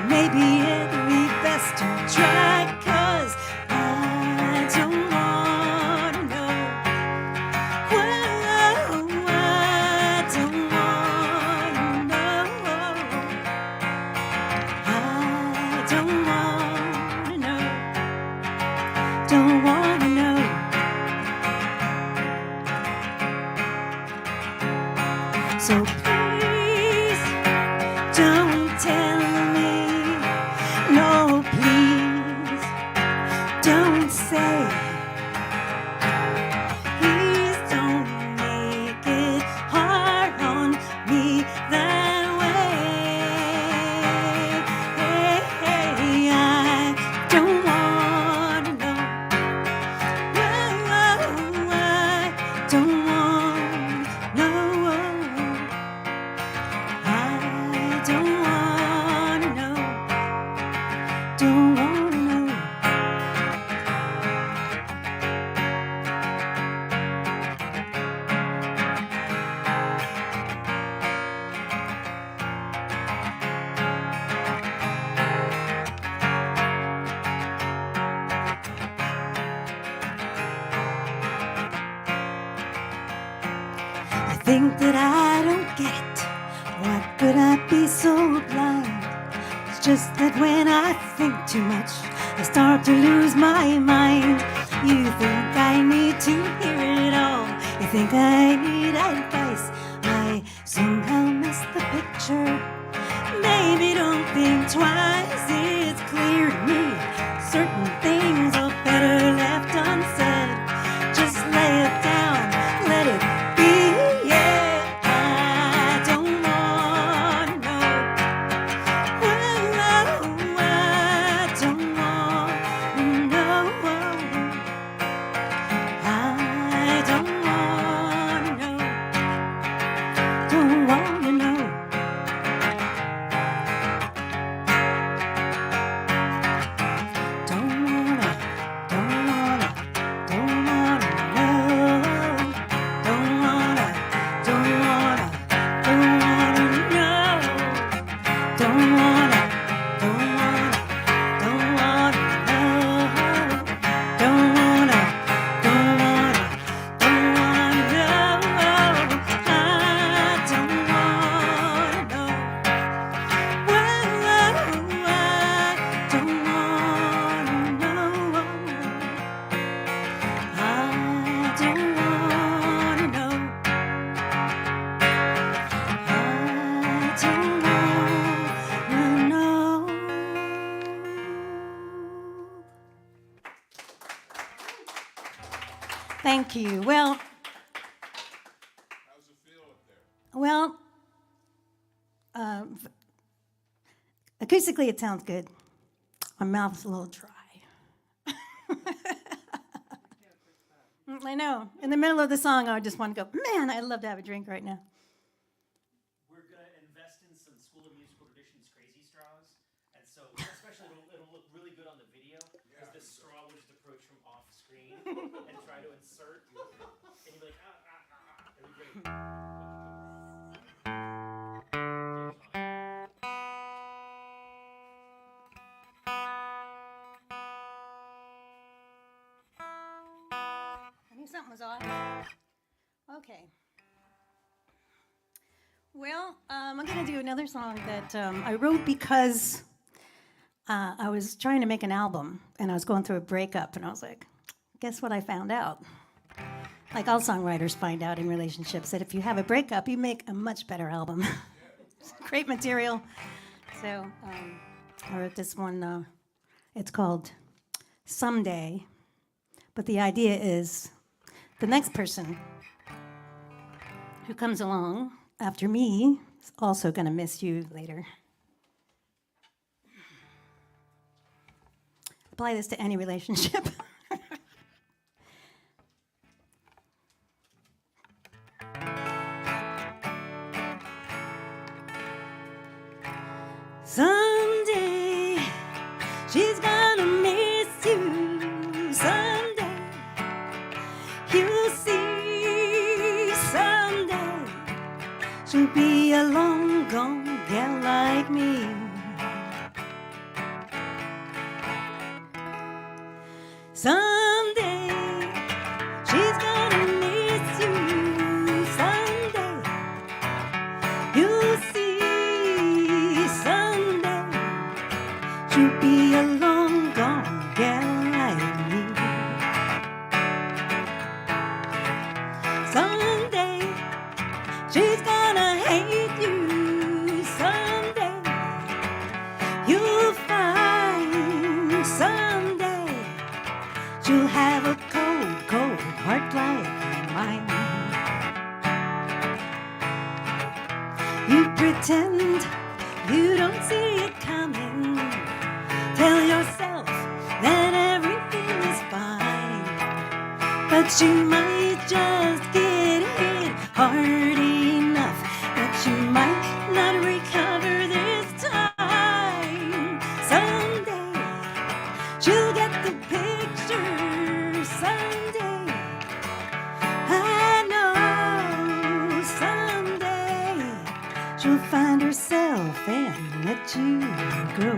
Maybe it'd be best to try, 'cause I don't wanna know. Whoa, I don't wanna know. I don't wanna know. Don't wanna know. So please don't tell me. No, please don't say. Please don't make it hard on me that way. I don't wanna know. Whoa, I don't wanna know. I don't wanna know. Don't wanna know. I think that I don't get it. What could I be so blind? It's just that when I think too much, I start to lose my mind. You think I need to hear it all. You think I need advice. I somehow miss the picture. Maybe don't think twice. It's clear to me certain things are better left unsaid. Just lay it down, let it be. Yeah, I don't wanna know. Whoa, I don't wanna know. I don't wanna know. Don't wanna know. Thank you. Well, How's it feel up there? well, acoustically it sounds good. My mouth's a little dry. I know. In the middle of the song, I just want to go, man, I'd love to have a drink right now. We're going to invest in some School of Musical Traditions crazy straws. And so, especially, it'll look really good on the video because this straw will just approach from off screen and try to insert. And you'll be like, It'll be great. I knew something was off. Okay. Well, I'm going to do another song that I wrote because I was trying to make an album, and I was going through a breakup, and I was like, guess what I found out? Like all songwriters find out in relationships, that if you have a breakup, you make a much better album. Great material. So I wrote this one. It's called Someday. But the idea is the next person who comes along after me is also going to miss you later. Apply this to any relationship. Someday she's gonna miss you. Someday you'll see. Someday she'll be a long gone gal like me. Someday she's gonna miss you. Someday you'll see. Someday she'll be a long gone gal like me. Someday she's gonna hate you. Someday you'll find. Someday she'll have a cold, cold heart like mine. You pretend you don't see it coming. Tell yourself that everything is fine. But you might just get hit hard enough that you might not recover this time. Someday she'll get the picture. Someday I know. Someday she'll find herself and let you go.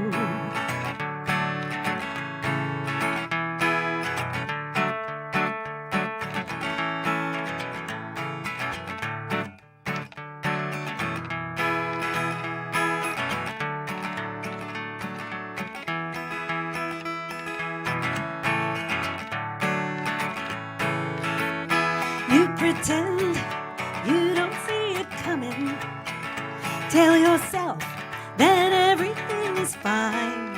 You pretend you don't see it coming. Tell yourself that everything is fine.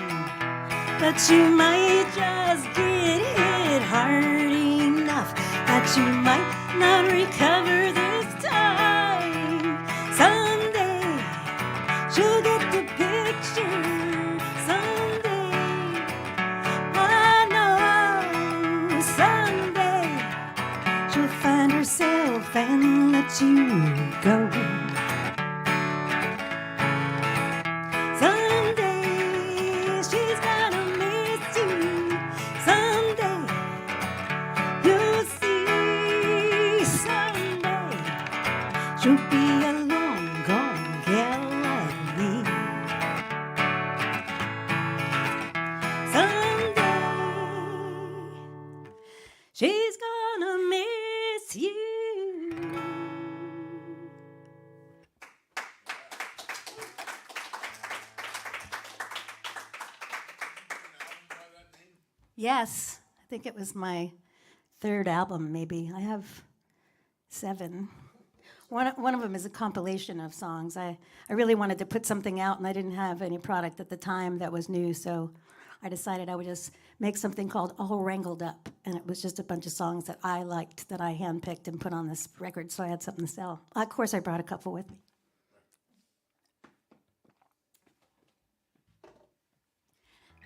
But you might just get hit hard enough that you might not recover this time. Someday she'll get the picture. Someday I know. Someday she'll find herself and let you go. Someday she's gonna miss you. Someday you'll see. Someday she'll be a long gone gal like me. Someday she's gonna miss you. Yes, I think it was my third album, maybe. I have 7. One of them is a compilation of songs. I really wanted to put something out, and I didn't have any product at the time that was new, so I decided I would just make something called All Wrangled Up. And it was just a bunch of songs that I liked that I handpicked and put on this record so I had something to sell. Of course, I brought a couple with me.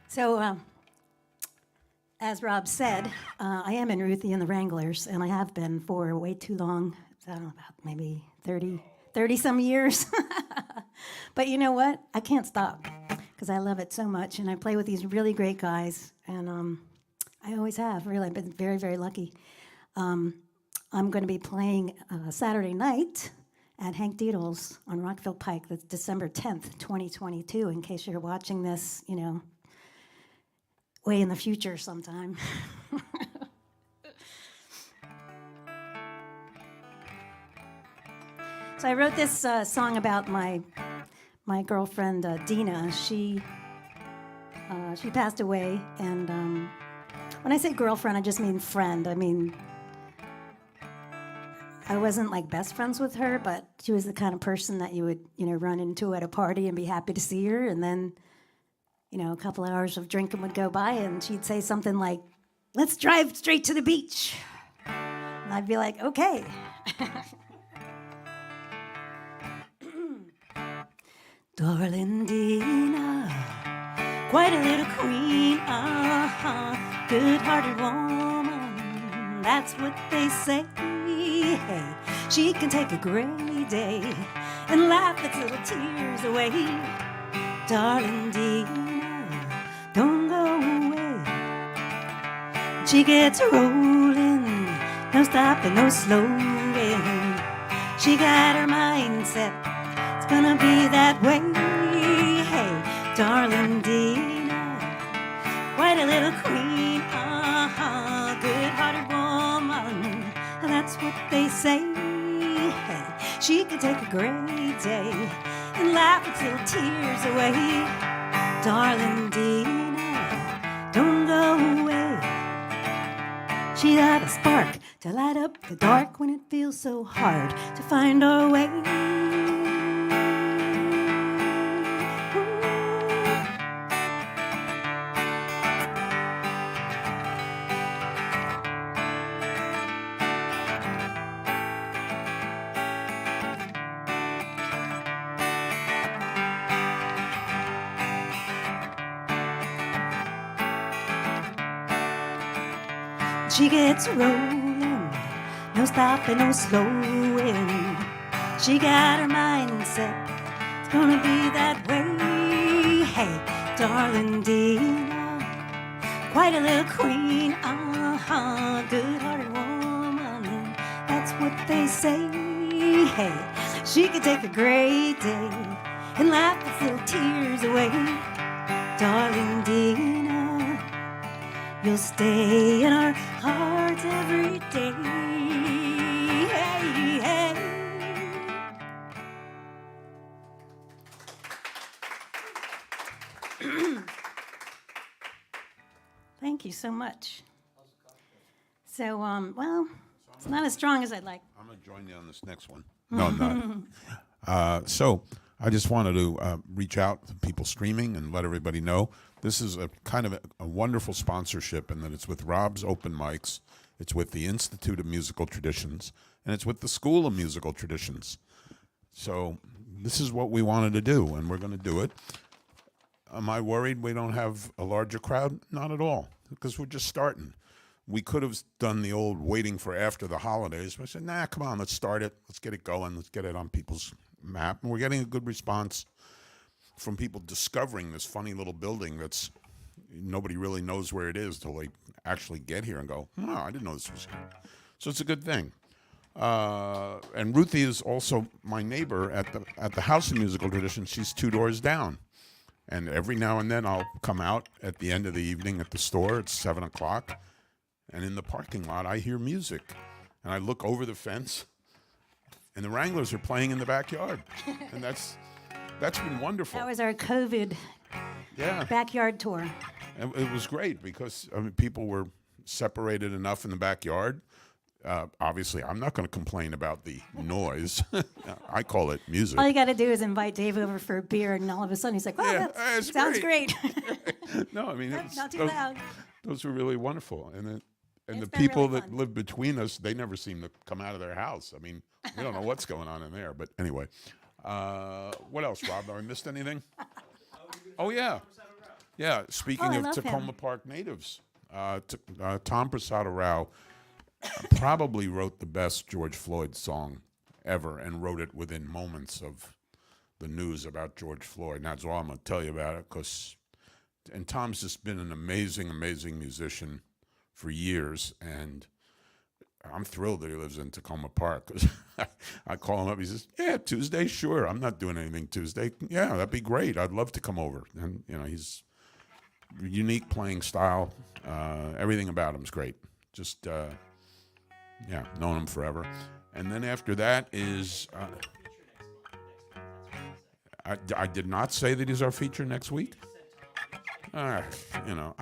So, as Rob said, I am in Ruthie and the Wranglers, and I have been for way too long. I don't know, about maybe 30 some years. But you know what? I can't stop because I love it so much, and I play with these really great guys, and I always have, really. I've been very, very lucky. I'm going to be playing Saturday night at Hank Deedle's on Rockville Pike. That's December 10th, 2022, in case you're watching this, way in the future sometime. So I wrote this song about my girlfriend Dina. She passed away, and when I say girlfriend, I just mean friend. I mean, I wasn't like best friends with her, but she was the kind of person that you would run into at a party and be happy to see her, and then a couple hours of drinking would go by, and she'd say something like, "Let's drive straight to the beach." And I'd be like, "Okay." Darling Dina, quite a little queen, good-hearted woman, that's what they say. Hey, she can take a gray day and laugh its little tears away. Darling Dina, don't go away. She gets rolling, no stopping, no slowing. She got her mindset, it's gonna be that way. Hey, darling Dina, quite a little queen, good-hearted woman, that's what they say. Hey, she can take a great day and laugh its little tears away. Darling Dina, don't go away. She got a spark to light up the dark when it feels so hard to find our way. She gets rolling, no stopping, no slowing. She got her mindset, it's gonna be that way. Hey, darling Dina, quite a little queen, good-hearted woman, that's what they say. Hey, she can take a great day and laugh its little tears away. Darling Dina, you'll stay in our hearts every day. Hey, hey. Thank you so much. So, well, it's not as strong as I'd like. I'm going to join you on this next one. No, I'm not. So I just wanted to reach out to people streaming and let everybody know this is a kind of a wonderful sponsorship, in that it's with Rob's Open Mics, it's with the Institute of Musical Traditions, and it's with the School of Musical Traditions. So this is what we wanted to do, and we're going to do it. Am I worried we don't have a larger crowd? Not at all, because we're just starting. We could have done the old waiting for after the holidays, but I said, nah, come on, let's start it. Let's get it going. Let's get it on people's map. And we're getting a good response from people discovering this funny little building that's nobody really knows where it is till they actually get here and go, oh, I didn't know this was here. So it's a good thing. And Ruthie is also my neighbor at the House of Musical Tradition. She's 2 doors down. And every now and then I'll come out at the end of the evening at the store. It's 7 o'clock. And in the parking lot, I hear music. And I look over the fence, and the Wranglers are playing in the backyard. And that's been wonderful. That was our COVID backyard tour. And it was great because people were separated enough in the backyard obviously, I'm not going to complain about the noise. I call it music. All you got to do is invite Dave over for a beer, and all of a sudden he's like, "Wow, Yeah, that it's sounds great." No, I mean, Not too loud. those were really wonderful. And the It's been people really that fun. live between us, they never seem to come out of their house. I mean, we don't know what's going on in there. But anyway, what else, Rob? Have I missed anything? Oh, yeah. Yeah, speaking Oh, I of love him. Takoma Park natives, Tom Prasada Rao probably wrote the best George Floyd song ever and wrote it within moments of the news about George Floyd. And that's all I'm going to tell you about it, and Tom's just been an amazing, amazing musician for years, and I'm thrilled that he lives in Takoma Park, 'cause I call him up, he says, "Yeah, Tuesday, sure. I'm not doing anything Tuesday. Yeah, that'd be great. I'd love to come over." And, he's unique playing style. Everything about him's great. Just, known him forever. And then after that is, I did not say that he's our feature next week. I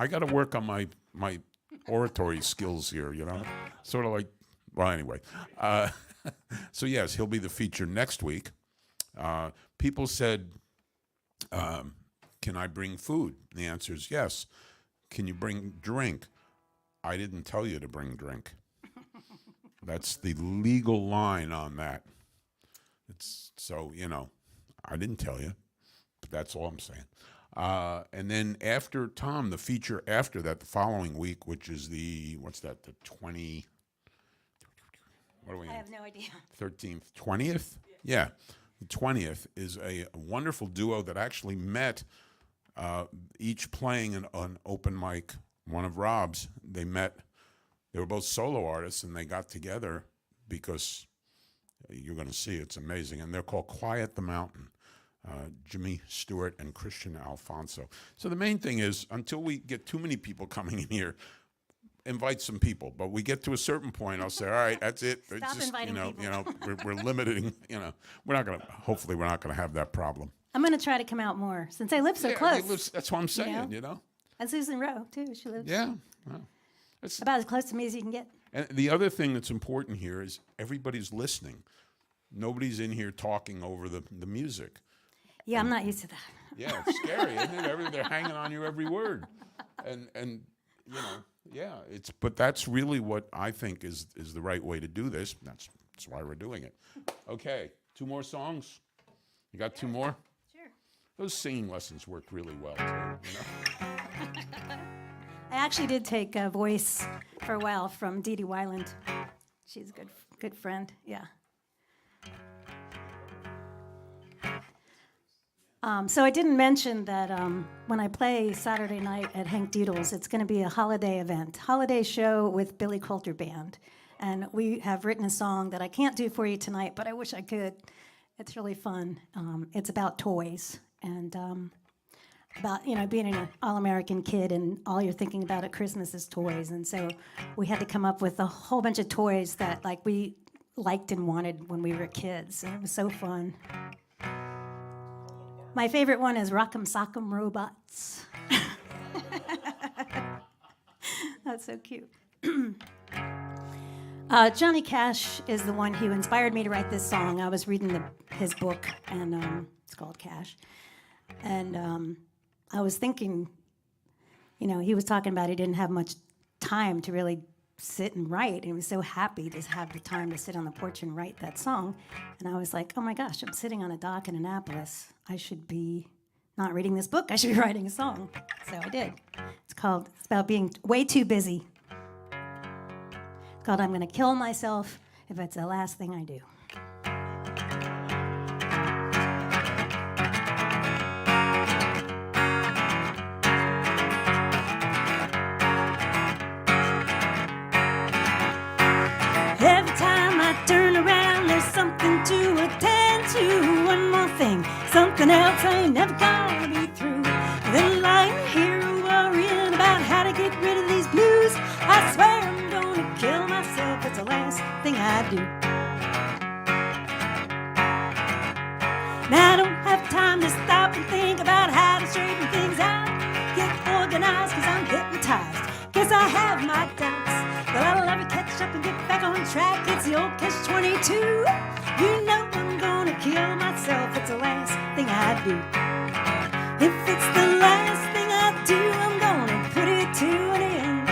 got to work on my oratory skills here, sort of like, well, anyway. So yes, he'll be the feature next week. People said, can I bring food? And the answer is yes. Can you bring drink? I didn't tell you to bring drink. That's the legal line on that. I didn't tell you, but that's all I'm saying. And then after Tom, the feature after that, the following week, which is the 20, what are we I in? have no idea. 13th, 20th? Yeah. The 20th is a wonderful duo that actually met, each playing an open mic, one of Rob's. They met, they were both solo artists, and they got together because you're going to see it's amazing. And they're called Quiet the Mountain. Jimmy Stewart and Christian Alfonso. So the main thing is, until we get too many people coming in here, invite some people. But we get to a certain point, I'll say, all right, that's it. It's Stop just, inviting people. we're limiting. Hopefully, we're not going to have that problem. I'm going to try to come out more since I live so close. That's what I'm saying. And Susan Rowe too. She lives Yeah. Well, about as close to me as you can get. and the other thing that's important here is everybody's listening. Nobody's in here talking over the music. Yeah, I'm not used to that. Yeah, it's scary, isn't it? They're hanging on you every word, and but that's really what I think is the right way to do this. That's why we're doing it. Okay, 2 more songs. You got 2 more? Sure. Those singing lessons worked really well too. I actually did take a voice for a while from Dee Dee Wyland. She's a good friend. Yeah. So I didn't mention that when I play Saturday night at Hank Doodle's, it's going to be a holiday event, holiday show with Billy Coulter Band. And we have written a song that I can't do for you tonight, but I wish I could. It's really fun. It's about toys and about being an all-American kid and all you're thinking about at Christmas is toys. And so we had to come up with a whole bunch of toys that we liked and wanted when we were kids. And it was so fun. My favorite one is Rock'em Sock'em Robots. That's so cute. Johnny Cash is the one who inspired me to write this song. I was reading his book, and it's called Cash. And I was thinking, he was talking about he didn't have much time to really sit and write. And he was so happy to have the time to sit on the porch and write that song. And I was like, oh my gosh, I'm sitting on a dock in Annapolis. I should be not reading this book. I should be writing a song. So I did. It's about being way too busy. It's called I'm Gonna Kill Myself If It's the Last Thing I Do. Every time I turn around, there's something to attend to. One more thing, something else I ain't never gonna be through. Then lying here worrying about how to get rid of these blues. I swear I'm gonna kill myself. It's the last thing I do. Now I don't have time to stop and think about how to straighten things out. Get organized, cause I'm hypnotized. Guess I have my doubts, but I'll never catch up and get back on track, it's the old catch-22. You know I'm gonna kill myself, it's the last thing I do. If it's the last thing I do, I'm gonna put it to an end.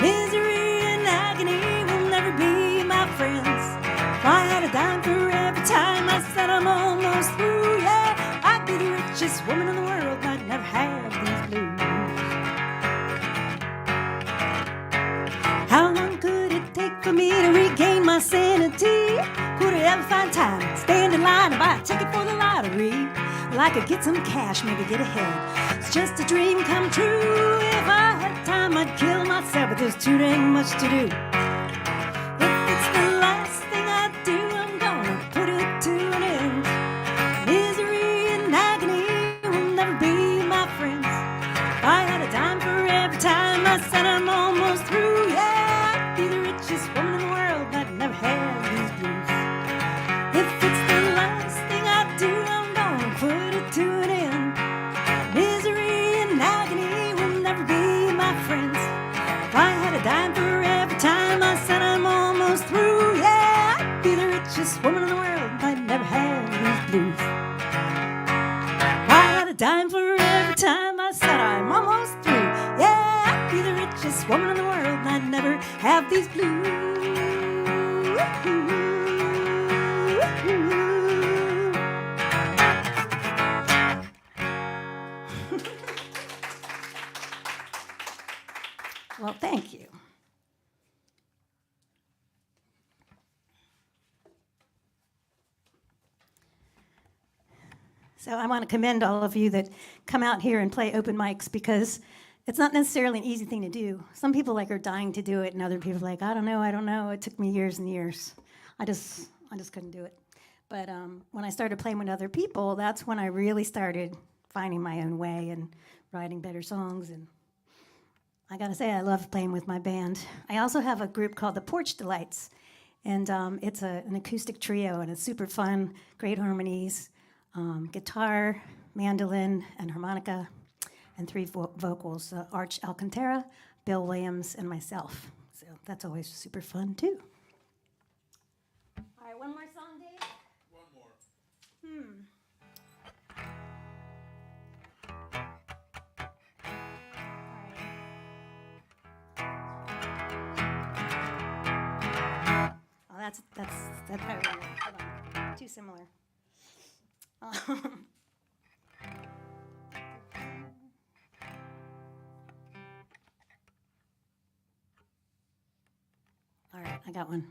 Misery and agony will never be my friends. If I had a dime for every time I said I'm almost through, yeah, I'd be the richest woman in the world, I'd never have these blues. How long could it take for me to regain my sanity? Could I ever find time, stand in line to buy a ticket for the lottery? Well, I could get some cash, maybe get ahead. It's just a dream come true. If I had time, I'd kill myself, but there's too dang much to do. If it's the last thing I do, I'm gonna put it to an end. Misery and agony will never be my friends. If I had a dime for every time I said I'm almost through, yeah, I'd be the richest woman in the world, I'd never have these blues. If it's the last thing I do, I'm gonna put it to an end. Misery and agony will never be my friends. If I had a dime for every time I said I'm almost through, yeah, I'd be the richest woman in the world, I'd never have these blues. If I had a dime for every time I said I'm almost through, yeah, I'd be the richest woman in the world, I'd never have these blues. Well, thank you. So I want to commend all of you that come out here and play open mics, because it's not necessarily an easy thing to do. Some people are dying to do it, and other people are like, I don't know. It took me years and years. I just couldn't do it. But when I started playing with other people, that's when I really started finding my own way and writing better songs. And I gotta say, I love playing with my band. I also have a group called the Porch Delights, and it's an acoustic trio, and it's super fun, great harmonies, guitar, mandolin, and harmonica, and 3 vocals, Arch Alcantara, Bill Williams, and myself. So that's always super fun, too. All right, one more song, Dave? One more. Oh, that's probably hold on. Too similar. All right, I got one.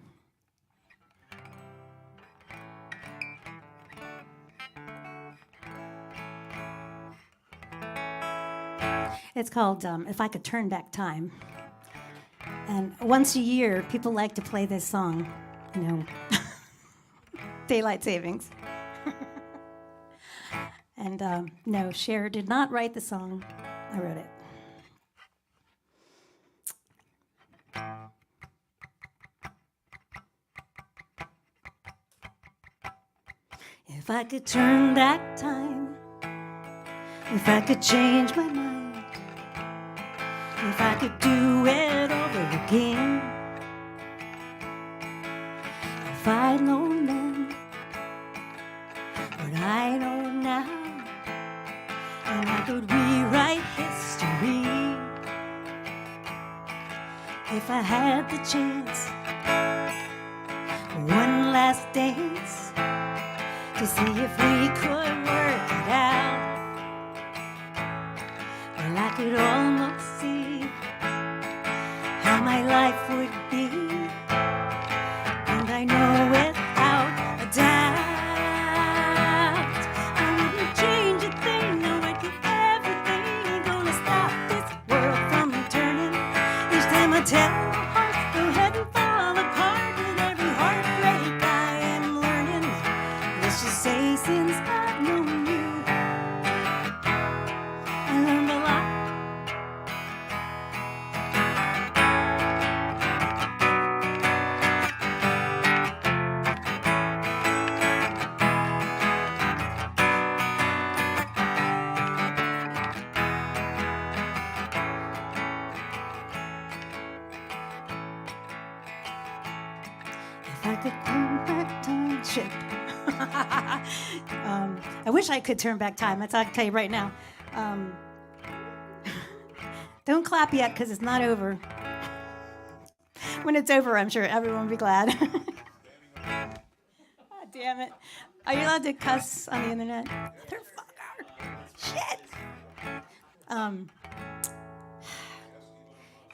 It's called If I Could Turn Back Time. And once a year, people like to play this song, you know, daylight savings. And no, Cher did not write the song. I wrote it. If I could turn back time, if I could change my mind, if I could do it over again, if I'd known then what I know now, and I could rewrite history, if I had the chance, one last dance, to see if we could work it out. Well, I could almost see how my life would be, and I know without a doubt I wouldn't change a thing. I would give everything, gonna stop this world from turning. Each time I tell my heart, go ahead and fall apart. With every heartbreak I am learning, let's just say since I've known you, I learned a lot. I could turn back time. Shit. I wish I could turn back time. That's all I can tell you right now. Don't clap yet because it's not over. When it's over, I'm sure everyone will be glad. God damn it. Are you allowed to cuss on the internet? Motherfucker. Shit.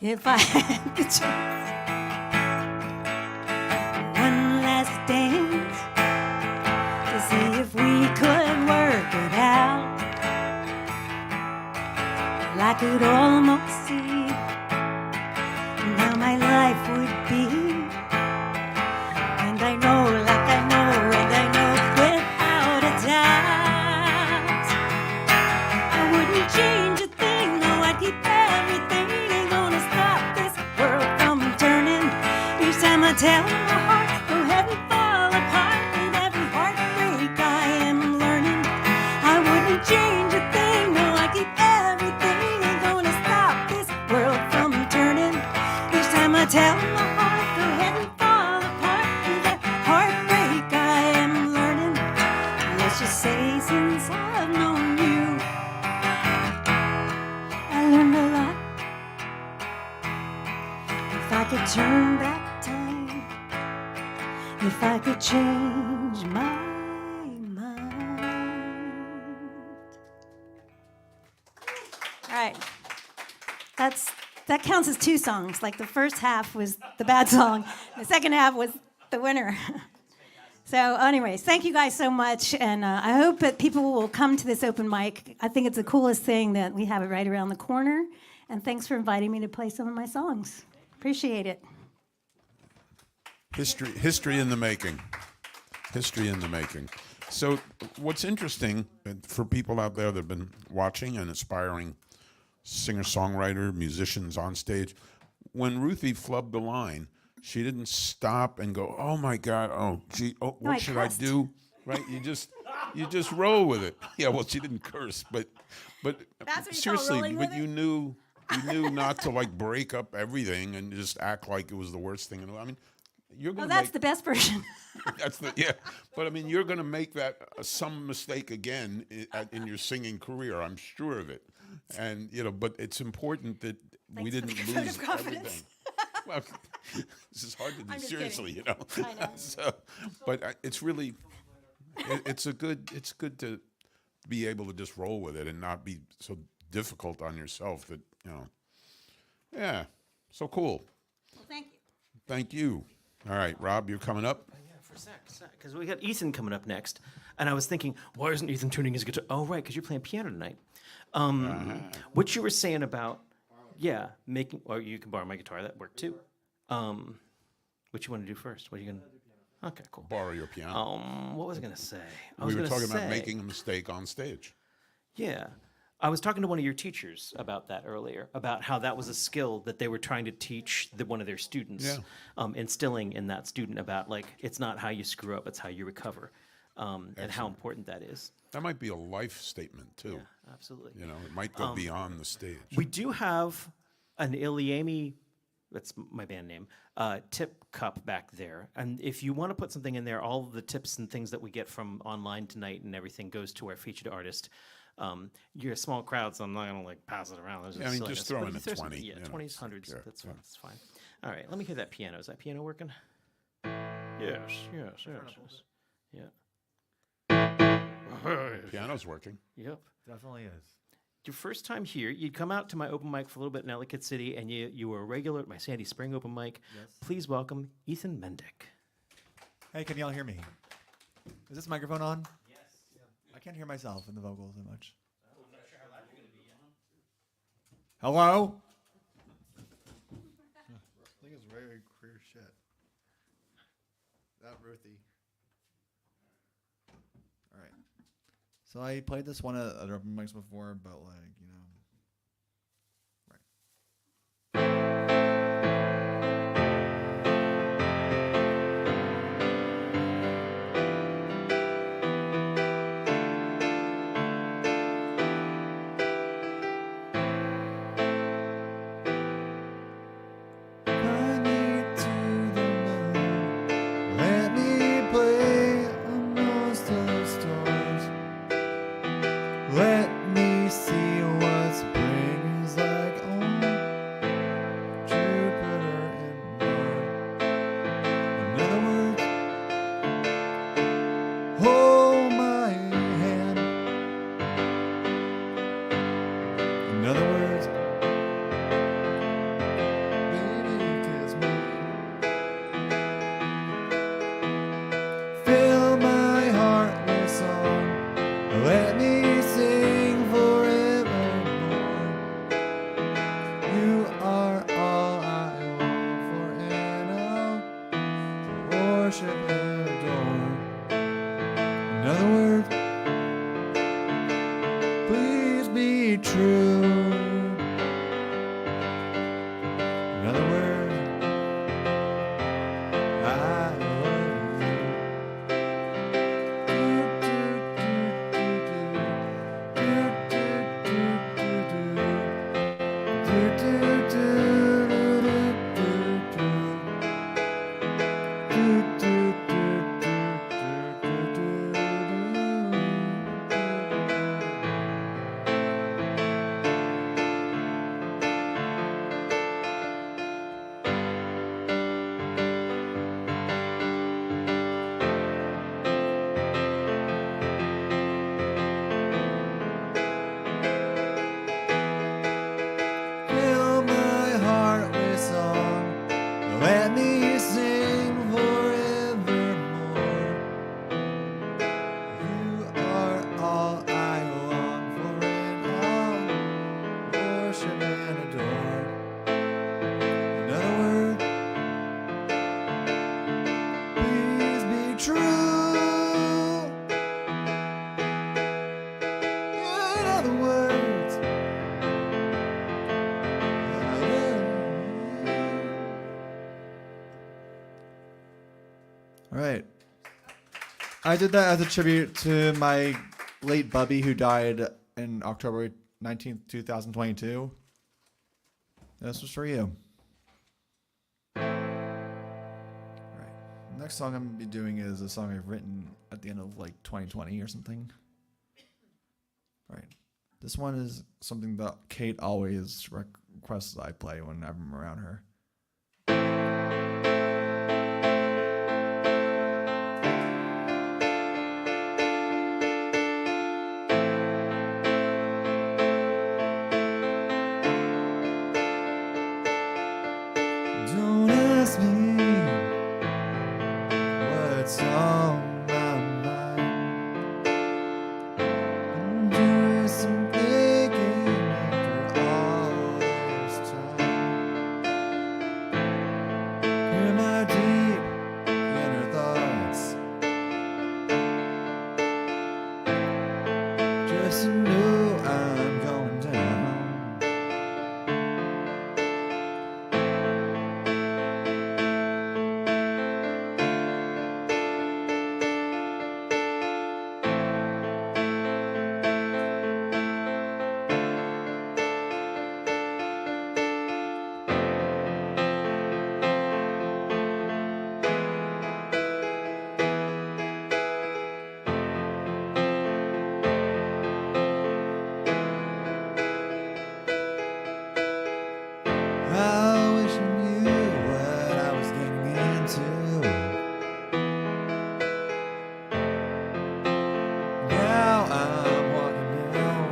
If I had the chance, one last dance to see if we could work it out. I could almost see how my life would be. And I know, like I know, and I know without a doubt, I wouldn't change a thing, no, I'd keep everything. Ain't gonna stop this world from turning. Each time I tell my heart, go ahead and fall apart. With every heartbreak I am learning, I wouldn't change a thing, no, I'd keep everything. Ain't gonna stop this world from turning. Each time I tell my heart, go ahead and fall apart. With that heartbreak I am learning. Let's just say since I've known you, I learned a lot. If I could turn back time, if I could change my mind. All right. That counts as two songs. Like the first half was the bad song, the second half was the winner. So, anyways, thank you guys so much, and I hope that people will come to this open mic. I think it's the coolest thing that we have it right around the corner. And thanks for inviting me to play some of my songs. Appreciate it. History in the making. History in the making. So, what's interesting for people out there that have been watching and aspiring singer-songwriter, musicians on stage, when Ruthie flubbed the line, she didn't stop and go, "Oh my God, oh gee, oh what should I do?" Right? You just roll with it. Yeah, well, she didn't curse, but seriously, but you knew not to like break up everything and just act like it was the worst thing. I mean, you're gonna. Well, that's the best version. But I mean, you're gonna make that some mistake again in your singing career. I'm sure of it. And but it's important that we didn't lose everything. Well, this is hard to do seriously, I know. So, but it's really, it's good to be able to just roll with it and not be so difficult on yourself that yeah. So cool. Well, thank you. Thank you. All right, Rob, you're coming up. Yeah, for a sec, because we got Ethan coming up next, and I was thinking, why isn't Ethan tuning his guitar? Oh, right, because you're playing piano tonight. What you were saying about, making, or you can borrow my guitar, that worked too. What you want to do first? What are you going to? Okay, cool. Borrow your piano. What was I going to say? We were talking about making a mistake on stage. Yeah. I was talking to one of your teachers about that earlier, about how that was a skill that they were trying to teach one of their students, instilling in that student about, like, it's not how you screw up, it's how you recover, and how important that is. That might be a life statement, too. Yeah, absolutely. It might go beyond the stage. We do have an Iliami, that's my band name, tip cup back there. And if you want to put something in there, all of the tips and things that we get from online tonight and everything goes to our featured artist. You're a small crowd, so I'm not going to pass it around. Just throw in a 20. Yeah, 20s, 100s, that's fine. All right, let me hear that piano. Is that piano working? Yes. Yeah. Piano's working. Yep. Definitely is. Your first time here, you'd come out to my open mic for a little bit in Ellicott City, and you were a regular at my Sandy Spring open mic. Yes. Please welcome Ethan Mendick. Hey, can y'all hear me? Is this microphone on? Yes. Yeah. I can't hear myself in the vocals that much. I'm not sure how loud you're going to be. Hello? I think it's very clear shit. That Ruthie. All right. So I played this one at open mics before, but right. Fly me to the moon, All right. I did that as a tribute to my late Bubby who died in October 19th, 2022. This was for you. All right. The next song I'm going to be doing is a song I've written at the end of like 2020 or something. All right. This one is something that Kate always requests I play whenever I'm around her. Don't ask me what's on my mind. I'm doing some thinking after all this time. Hear my deep inner thoughts. Just know I'm going down. I wish I knew what I was getting into. Now I'm walking down.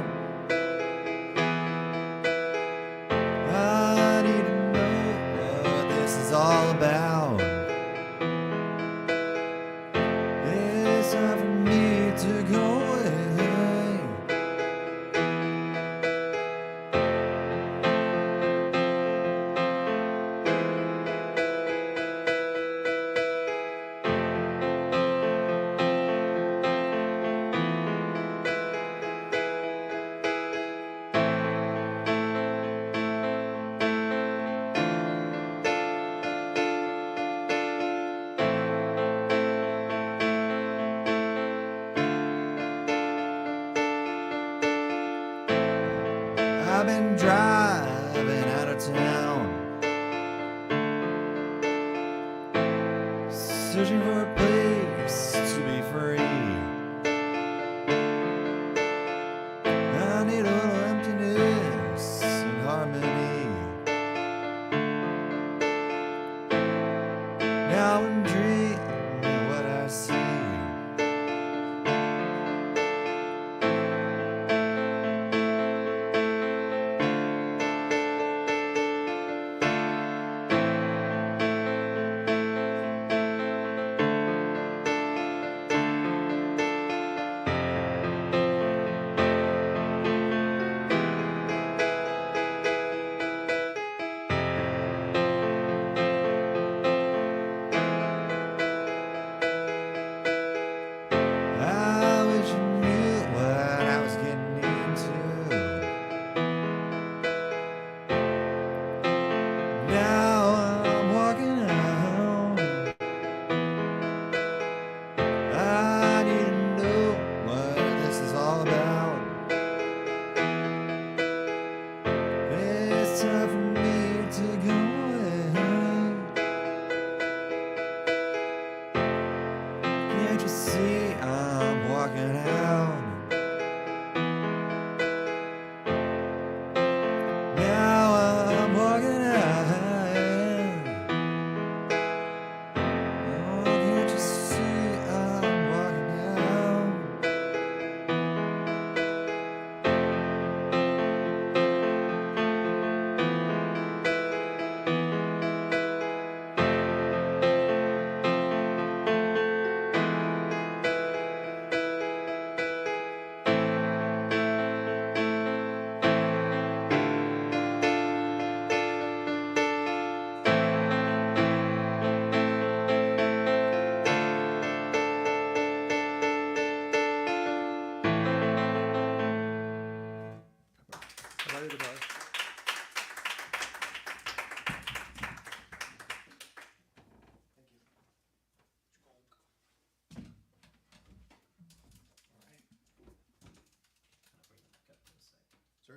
I need to know what this is all about. It's time for me to go away. I've been driving out of town, searching for a place to be free. I need a little emptiness and harmony. Now I'm dreaming what I see.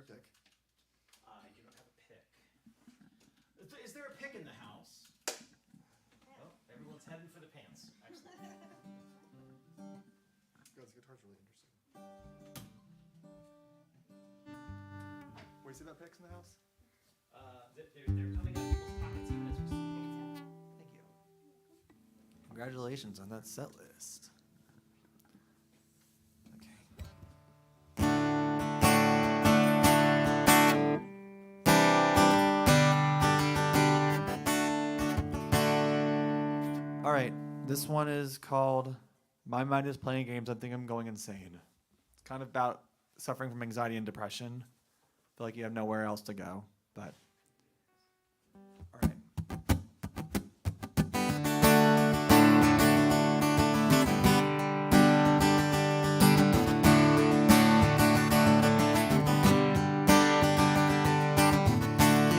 pick? You don't have a pick. Is there a pick in the house? Oh, everyone's heading for the pants. Excellent. Guys, the guitar's really interesting. Wait, see about picks in the house? They're coming out of people's pockets even as we speak. Thank you. Congratulations on that set list. All right, this one is called My Mind is Playing Games. I Think I'm Going Insane. It's kind of about suffering from anxiety and depression. Feel like you have nowhere else to go, but all right.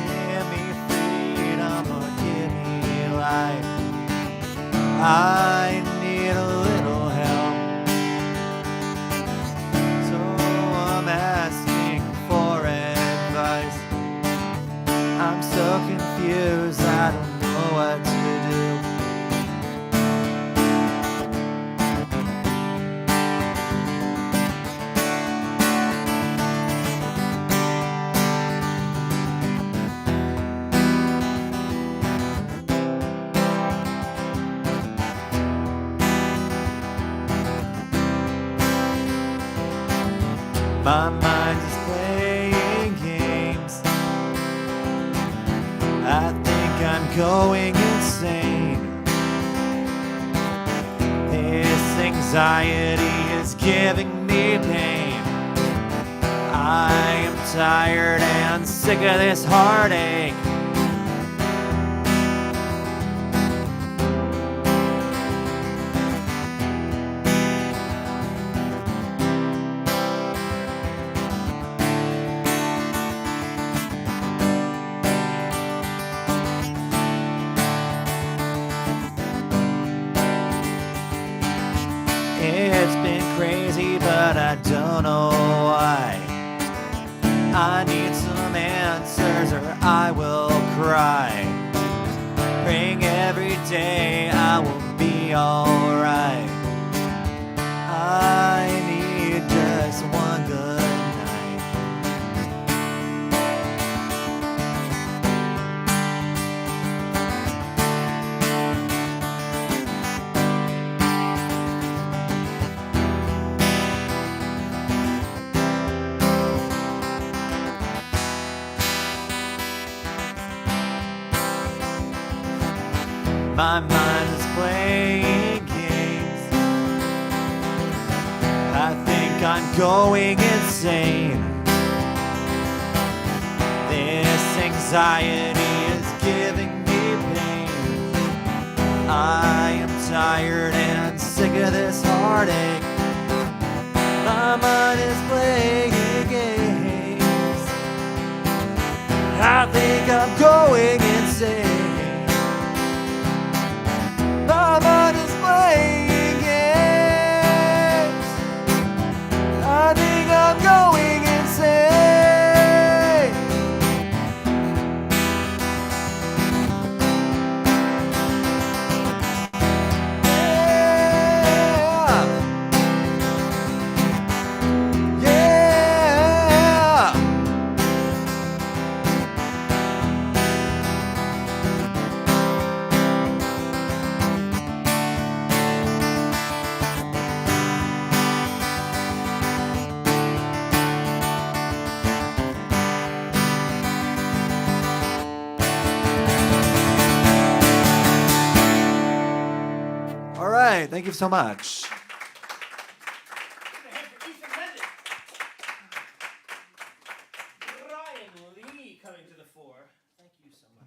Give me freedom or give me life. I need a little help, so I'm asking for advice. I'm so confused, I don't know what to do. My mind is playing games. I think I'm going insane. This anxiety is giving me pain. I am tired and sick of this heartache. It's been crazy, but I don't know why. I need some answers or I will cry. Praying every day I will be alright. I need just one good night. My mind is playing games. I think I'm going insane. This anxiety is giving me pain. I am tired and sick of this heartache. My mind is playing games. I think I'm going insane. My mind is playing games. I think I'm going insane. Yeah. Yeah. All right, thank you so much. Ryan Lee coming to the fore. Thank you so much.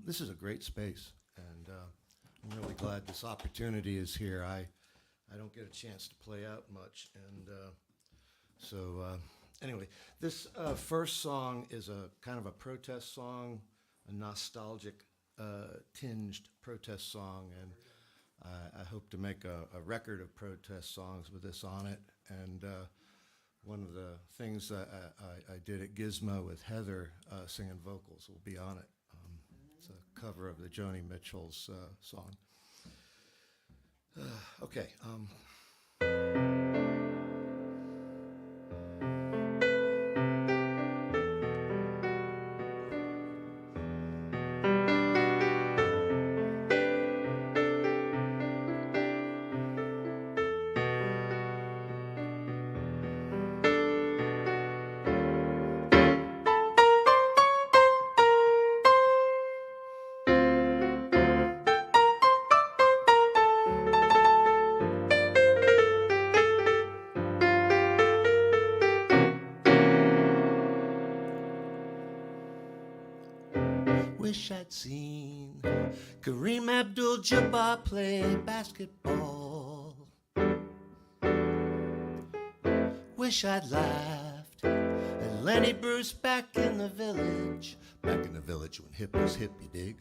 This is a great space, and I'm really glad this opportunity is here. I don't get a chance to play out much, and anyway, this first song is a kind of a protest song, a nostalgic tinged protest song, and I hope to make a record of protest songs with this on it. And one of the things that I did at Gizmo with Heather singing vocals will be on it. It's a cover of the Joni Mitchell's song. Okay. Wish I'd seen Kareem Abdul-Jabbar play basketball. Wish I'd laughed at Lenny Bruce back in the village. Back in the village when hip was hip, you dig?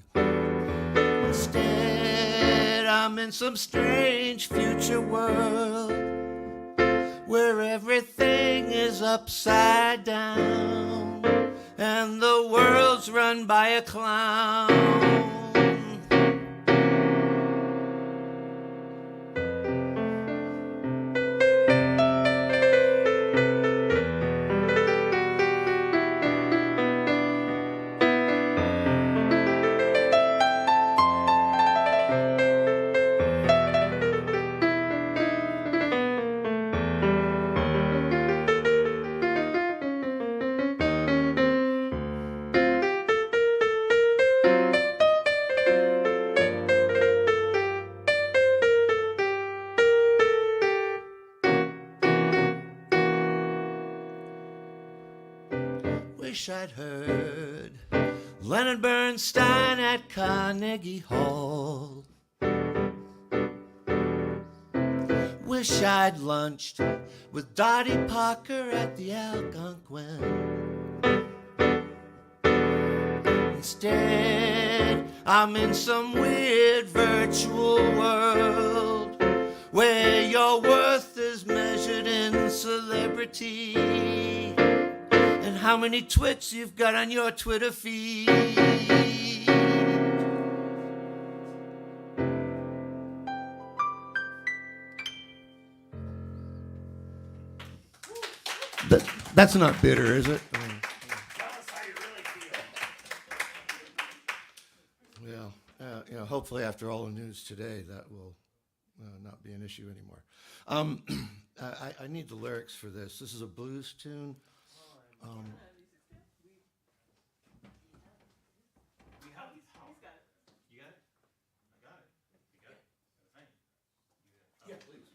Instead, I'm in some strange future world where everything is upside down and the world's run by a clown. Wish I'd heard Leonard Bernstein at Carnegie Hall. Wish I'd lunched with Dottie Parker at the Algonquin. Instead, I'm in some weird virtual world where your worth is measured in celebrity and how many twits you've got on your Twitter feed. That's not bitter, is it? Tell us how you really feel. Well, hopefully after all the news today, that will not be an issue anymore. I need the lyrics for this. This is a blues tune.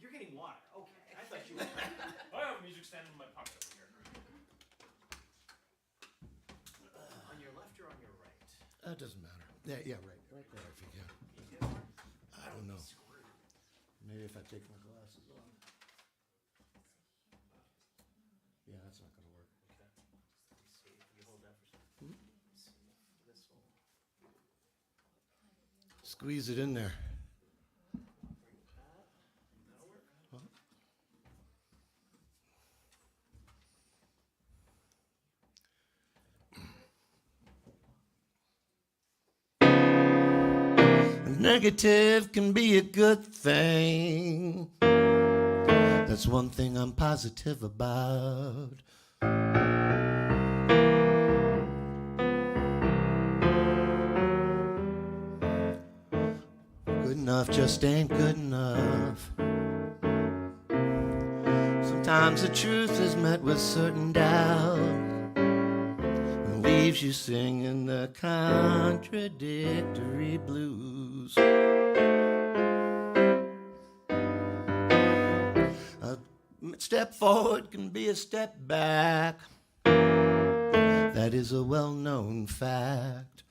You're getting water. Okay. I thought you were. I have music standing in my pocket over here. On your left or on your right? It doesn't matter. Yeah, right there if you can. I don't know. Maybe if I take my glasses off. Yeah, that's not going to work. Squeeze it in there. Negative can be a good thing. That's one thing I'm positive about. Good enough just ain't good enough. Sometimes the truth is met with certain doubt and leaves you singing the contradictory blues. A step forward can be a step back. That is a well-known fact.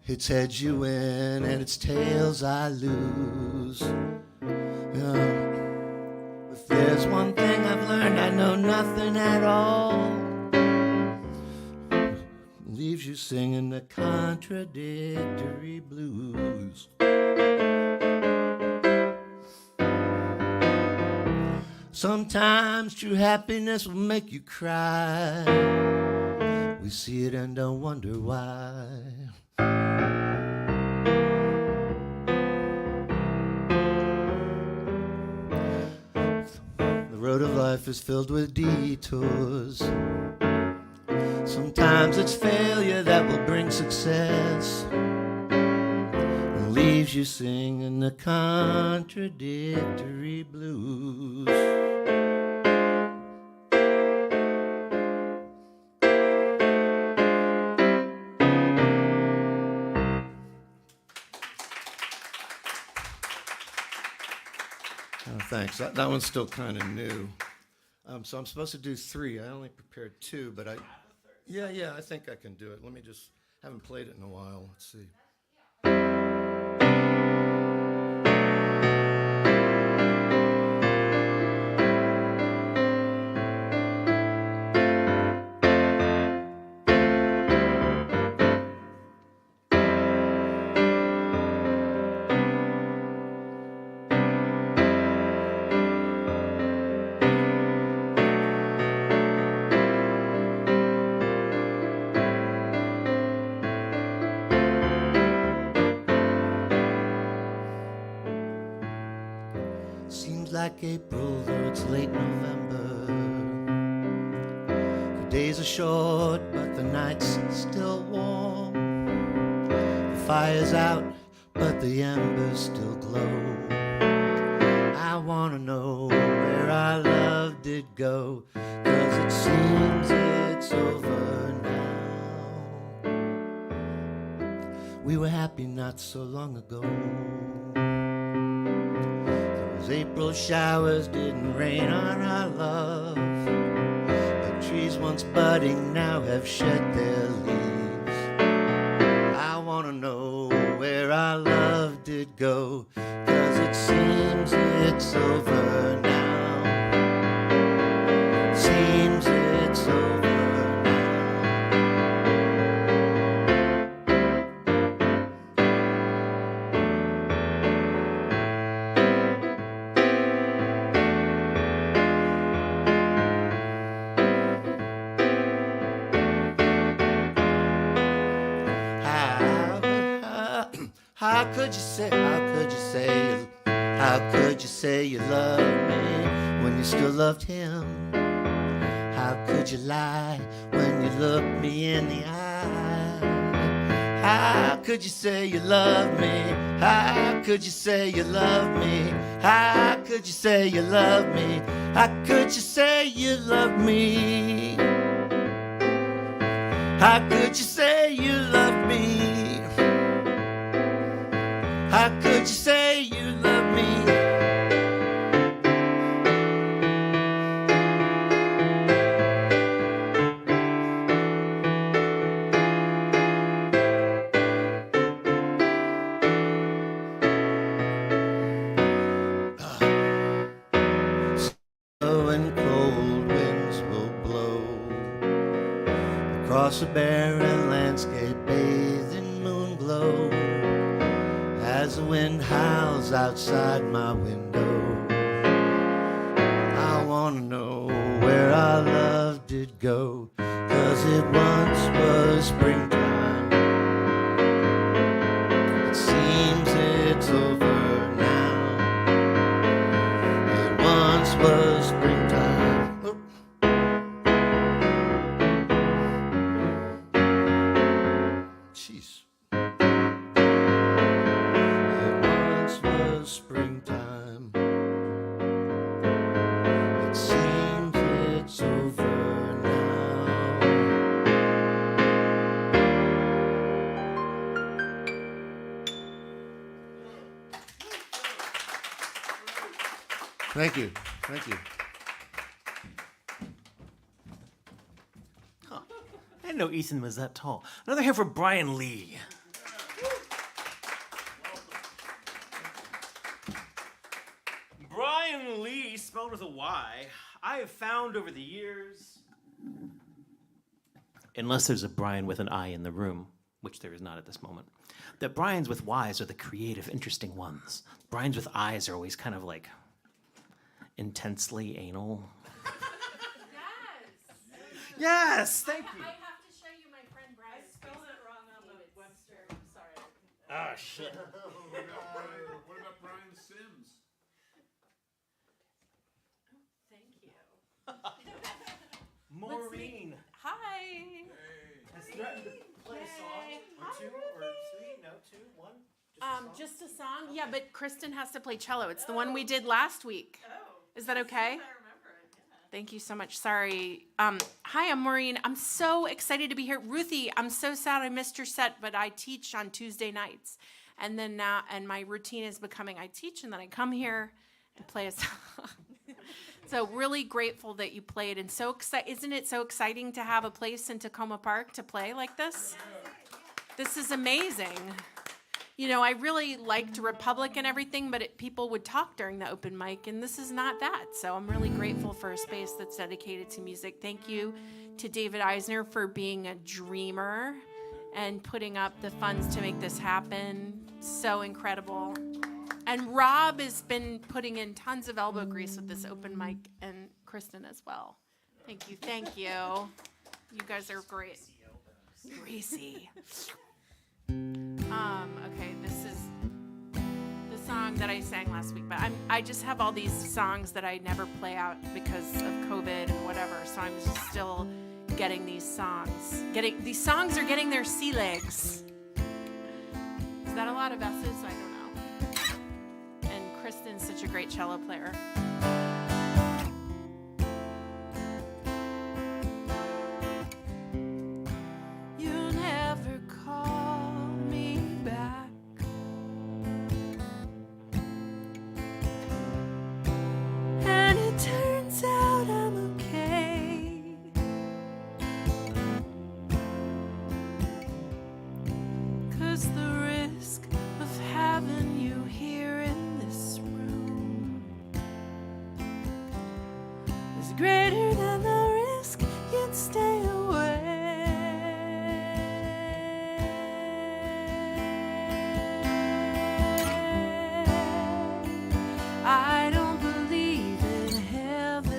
It's heads you win and it's tails I lose. If there's one thing I've learned, I know nothing at all. Leaves you singing the contradictory blues. Sometimes true happiness will make you cry. We see it and don't wonder why. The road of life is filled with detours. Sometimes it's failure that will bring success and leaves you singing the contradictory blues. Oh, thanks. That one's still kind of new. So I'm supposed to do 3. I only prepared 2, but yeah, I think I can do it. Let me just, haven't played it in a while. Let's see. Like April, though it's late November. The days are short, but the nights still warm. The fire's out, but the embers still glow. I wanna know where our love did go, 'cause it seems it's over now. We were happy not so long ago. April showers didn't rain on our love, but trees once budding now have shed their leaves. I wanna know where our love did go, 'cause it seems it's over now. Seems it's over. How could you say you loved me when you still loved him? How could you lie when you looked me in the eye? How could you say you loved me? How could you say you loved me? How could you say you loved me? How could you say you loved me? How could you say you loved me? How could you say you love me? Slow and cold winds will blow across a barren landscape bathed in moon glow. As the wind howls outside my window, I wanna know where our love did go, 'cause it once was springtime. It seems it's over now. It once was springtime. Oop. Jeez. Springtime. It seems it's over now. Thank you. Thank you. I didn't know Ethan was that tall. Another hand for Brian Lee. spelled with a Y, I have found over the years, unless there's a Brian with an I in the room, which there is not at this moment, that Brians with Ys are the creative, interesting ones. Brians with Is are always kind of like intensely anal. Yes. Yes, thank you. I have to show you my friend Brian. I spelled it wrong on the Webster. Sorry. Ah, shit. What about Brian Sims? Thank you. Maureen Hi. has threatened to play a song or two or three. No, two, one. Just a song? Yeah, but Kristen has to play cello. It's the one we did last week. Oh. Is that okay? I remember it. Yeah. Thank you so much. Sorry. Hi, I'm Maureen. I'm so excited to be here. Ruthie, I'm so sad I missed your set, but I teach on Tuesday nights. And then now, and my routine is becoming I teach and then I come here and play a song. So really grateful that you played, and so isn't it so exciting to have a place in Takoma Park to play like this? This is amazing. You know, I really liked Republic and everything, but people would talk during the open mic, and this is not that. So I'm really grateful for a space that's dedicated to music. Thank you to David Eisner for being a dreamer and putting up the funds to make this happen. So incredible. And Rob has been putting in tons of elbow grease with this open mic, and Kristen as well. Thank you, thank you. You guys are great. Greasy. Okay, this is the song that I sang last week, but I just have all these songs that I never play out because of COVID and whatever, so I'm just still getting these songs. These songs are getting their sea legs. Is that a lot of S's? I don't know. And Kristen's such a great cello player. You never call me back. And it turns out I'm okay. 'Cause the risk of having you here in this room is greater than the risk you'd stay away. I don't believe in heaven.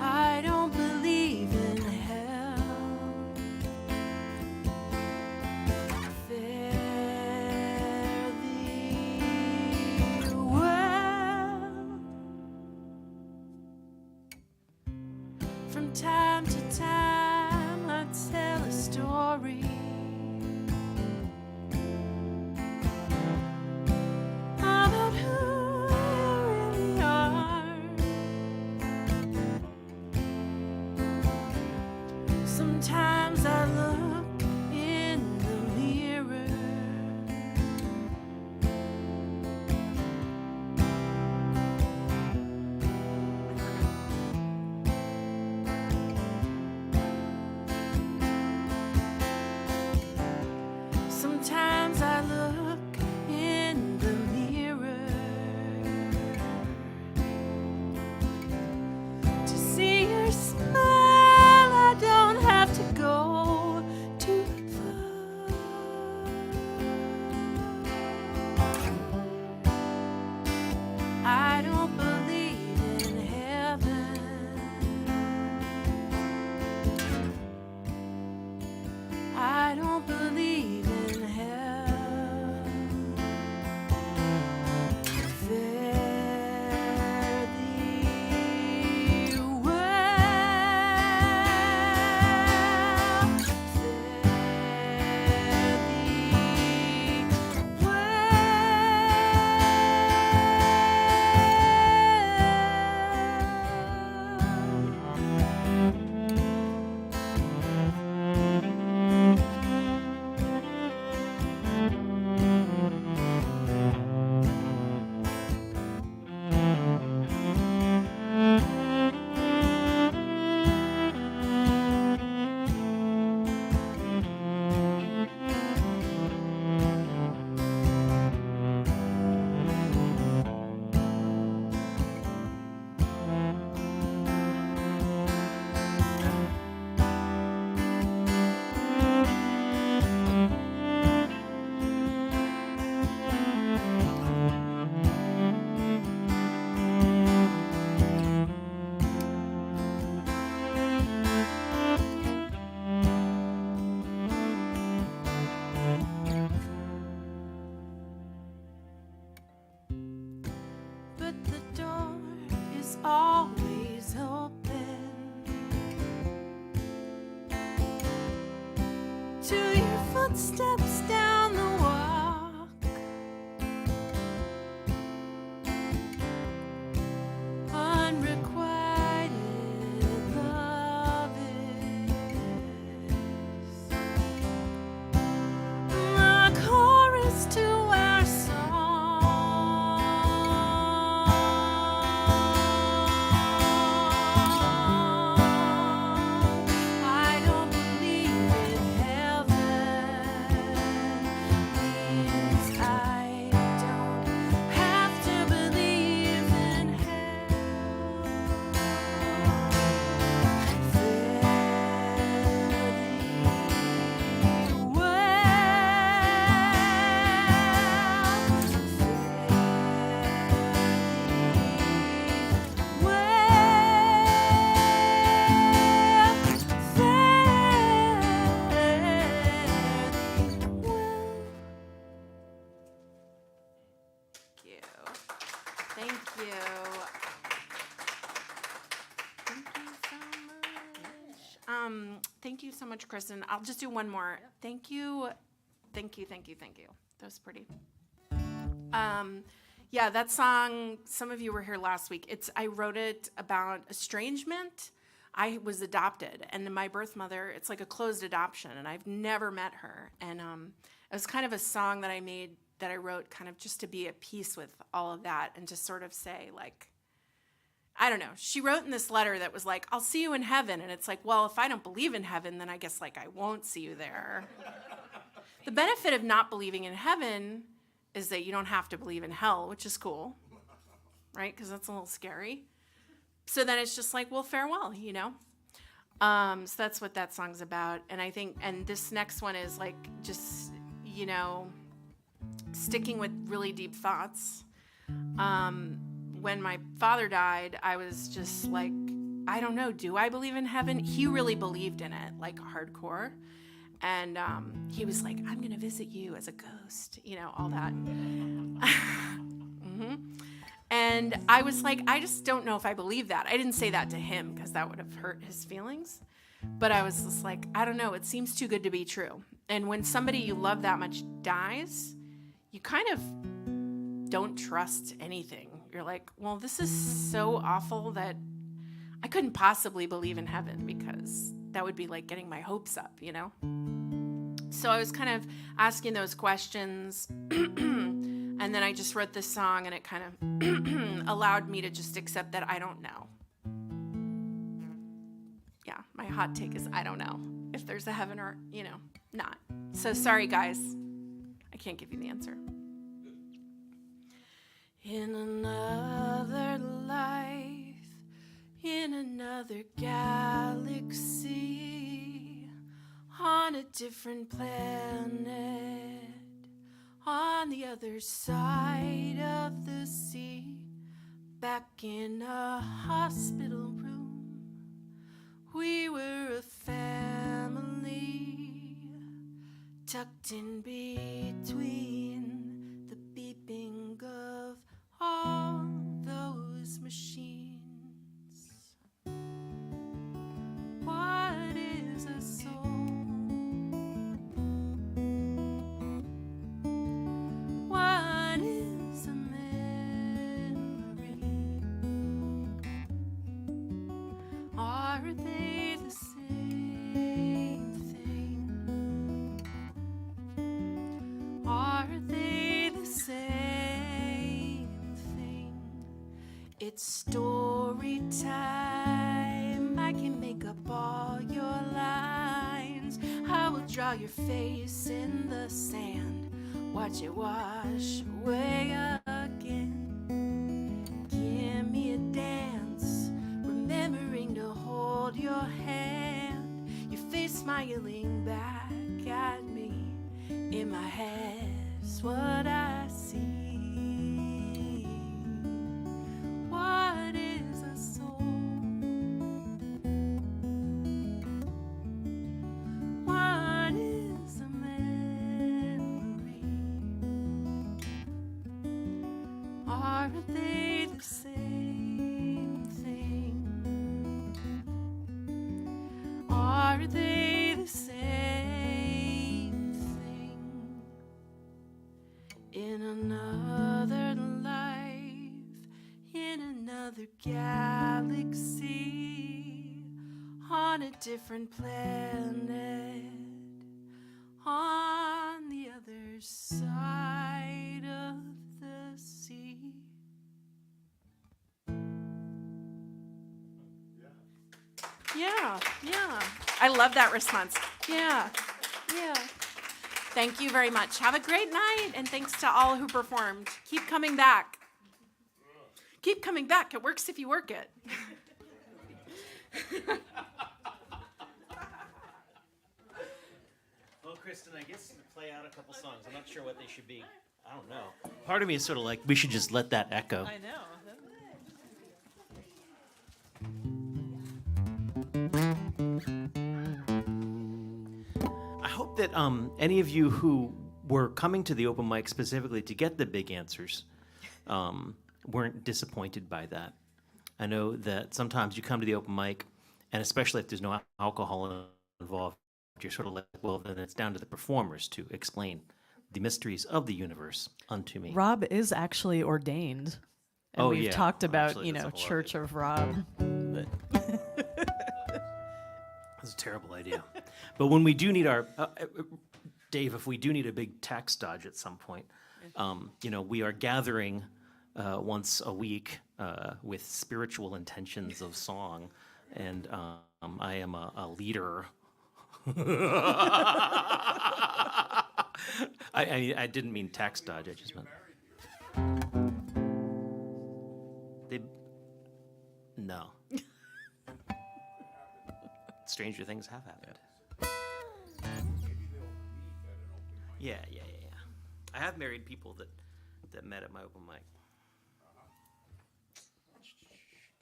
I don't believe in hell. Fare thee well. From time to time, I tell a story about who you really are. Sometimes I look in the mirror. Sometimes I look in the mirror to see your smile. I don't have to go too far. I don't believe in heaven. I don't believe in hell. Fare thee well. Fare thee well. footsteps down the walk. Unrequited love is the chorus to our song. I don't believe in heaven means I don't have to believe in hell. Fare thee Thank you. Thank you so much, Kristen. I'll just do one more. Thank you. Thank you. That was pretty. Yeah, that song, some of you were here last week. I wrote it about estrangement. I was adopted, and my birth mother, it's like a closed adoption, and I've never met her. And it was kind of a song that I wrote kind of just to be at peace with all of that and to sort of say, like, I don't know. She wrote in this letter that was like, I'll see you in heaven. And it's like, well, if I don't believe in heaven, then I guess, like, I won't see you there. The benefit of not believing in heaven is that you don't have to believe in hell, which is cool, right? Because that's a little scary. So then it's just like, well, farewell, you know? So that's what that song's about. And I think, and this next one is like, just, you know, sticking with really deep thoughts. When my father died, I was just like, I don't know, do I believe in heaven? He really believed in it, like hardcore. And he was like, I'm going to visit you as a ghost, you know, all that. And I was like, I just don't know if I believe that. I didn't say that to him because that would have hurt his feelings. But I was just like, I don't know. It seems too good to be true. And when somebody you love that much dies, you kind of don't trust anything. You're like, well, this is so awful that I couldn't possibly believe in heaven because that would be like getting my hopes up, you know? So I was kind of asking those questions. And then I just wrote this song, and it kind of allowed me to just accept that I don't know. Yeah, my hot take is I don't know if there's a heaven or, you know, not. So sorry, guys. I can't give you the answer. In another life, in another galaxy, on a different planet, on the other side of the sea, back in a hospital room, we were a family, tucked in between the beeping of all those machines. What is a soul? What is a memory? Are they the same thing? Are they the same thing? It's story time. I can make up all your lines. I will draw your face in the sand. Watch it wash away again. Give me a dance, remembering to hold your hand. Your face smiling back at me. In my head's what I see. What is a soul? What is a memory? Are they the same thing? Are they the same thing? different planet on the other side of the sea. Yeah. I love that response. Yeah. Thank you very much. Have a great night, and thanks to all who performed. Keep coming back. Keep coming back. It works if you work it. Well, Kristen, I guess play out a couple songs. I'm not sure what they should be. I don't know. Part of me is sort of like, we should just let that echo. I know. I hope that any of you who were coming to the open mic specifically to get the big answers weren't disappointed by that. I know that sometimes you come to the open mic, and especially if there's no alcohol involved, you're sort of like, well, then it's down to the performers to explain the mysteries of the universe unto me. Rob is actually ordained. And we've yeah. talked about, Actually, that's a whole Church of Rob. But that's a terrible idea. But when we do need our, Dave, if we do need a big tax dodge at some point, we are gathering once a week with spiritual intentions of song, and I am a leader. I didn't mean tax dodge. I just meant no. Stranger things have happened. Yeah. I have married people that met at my open mic.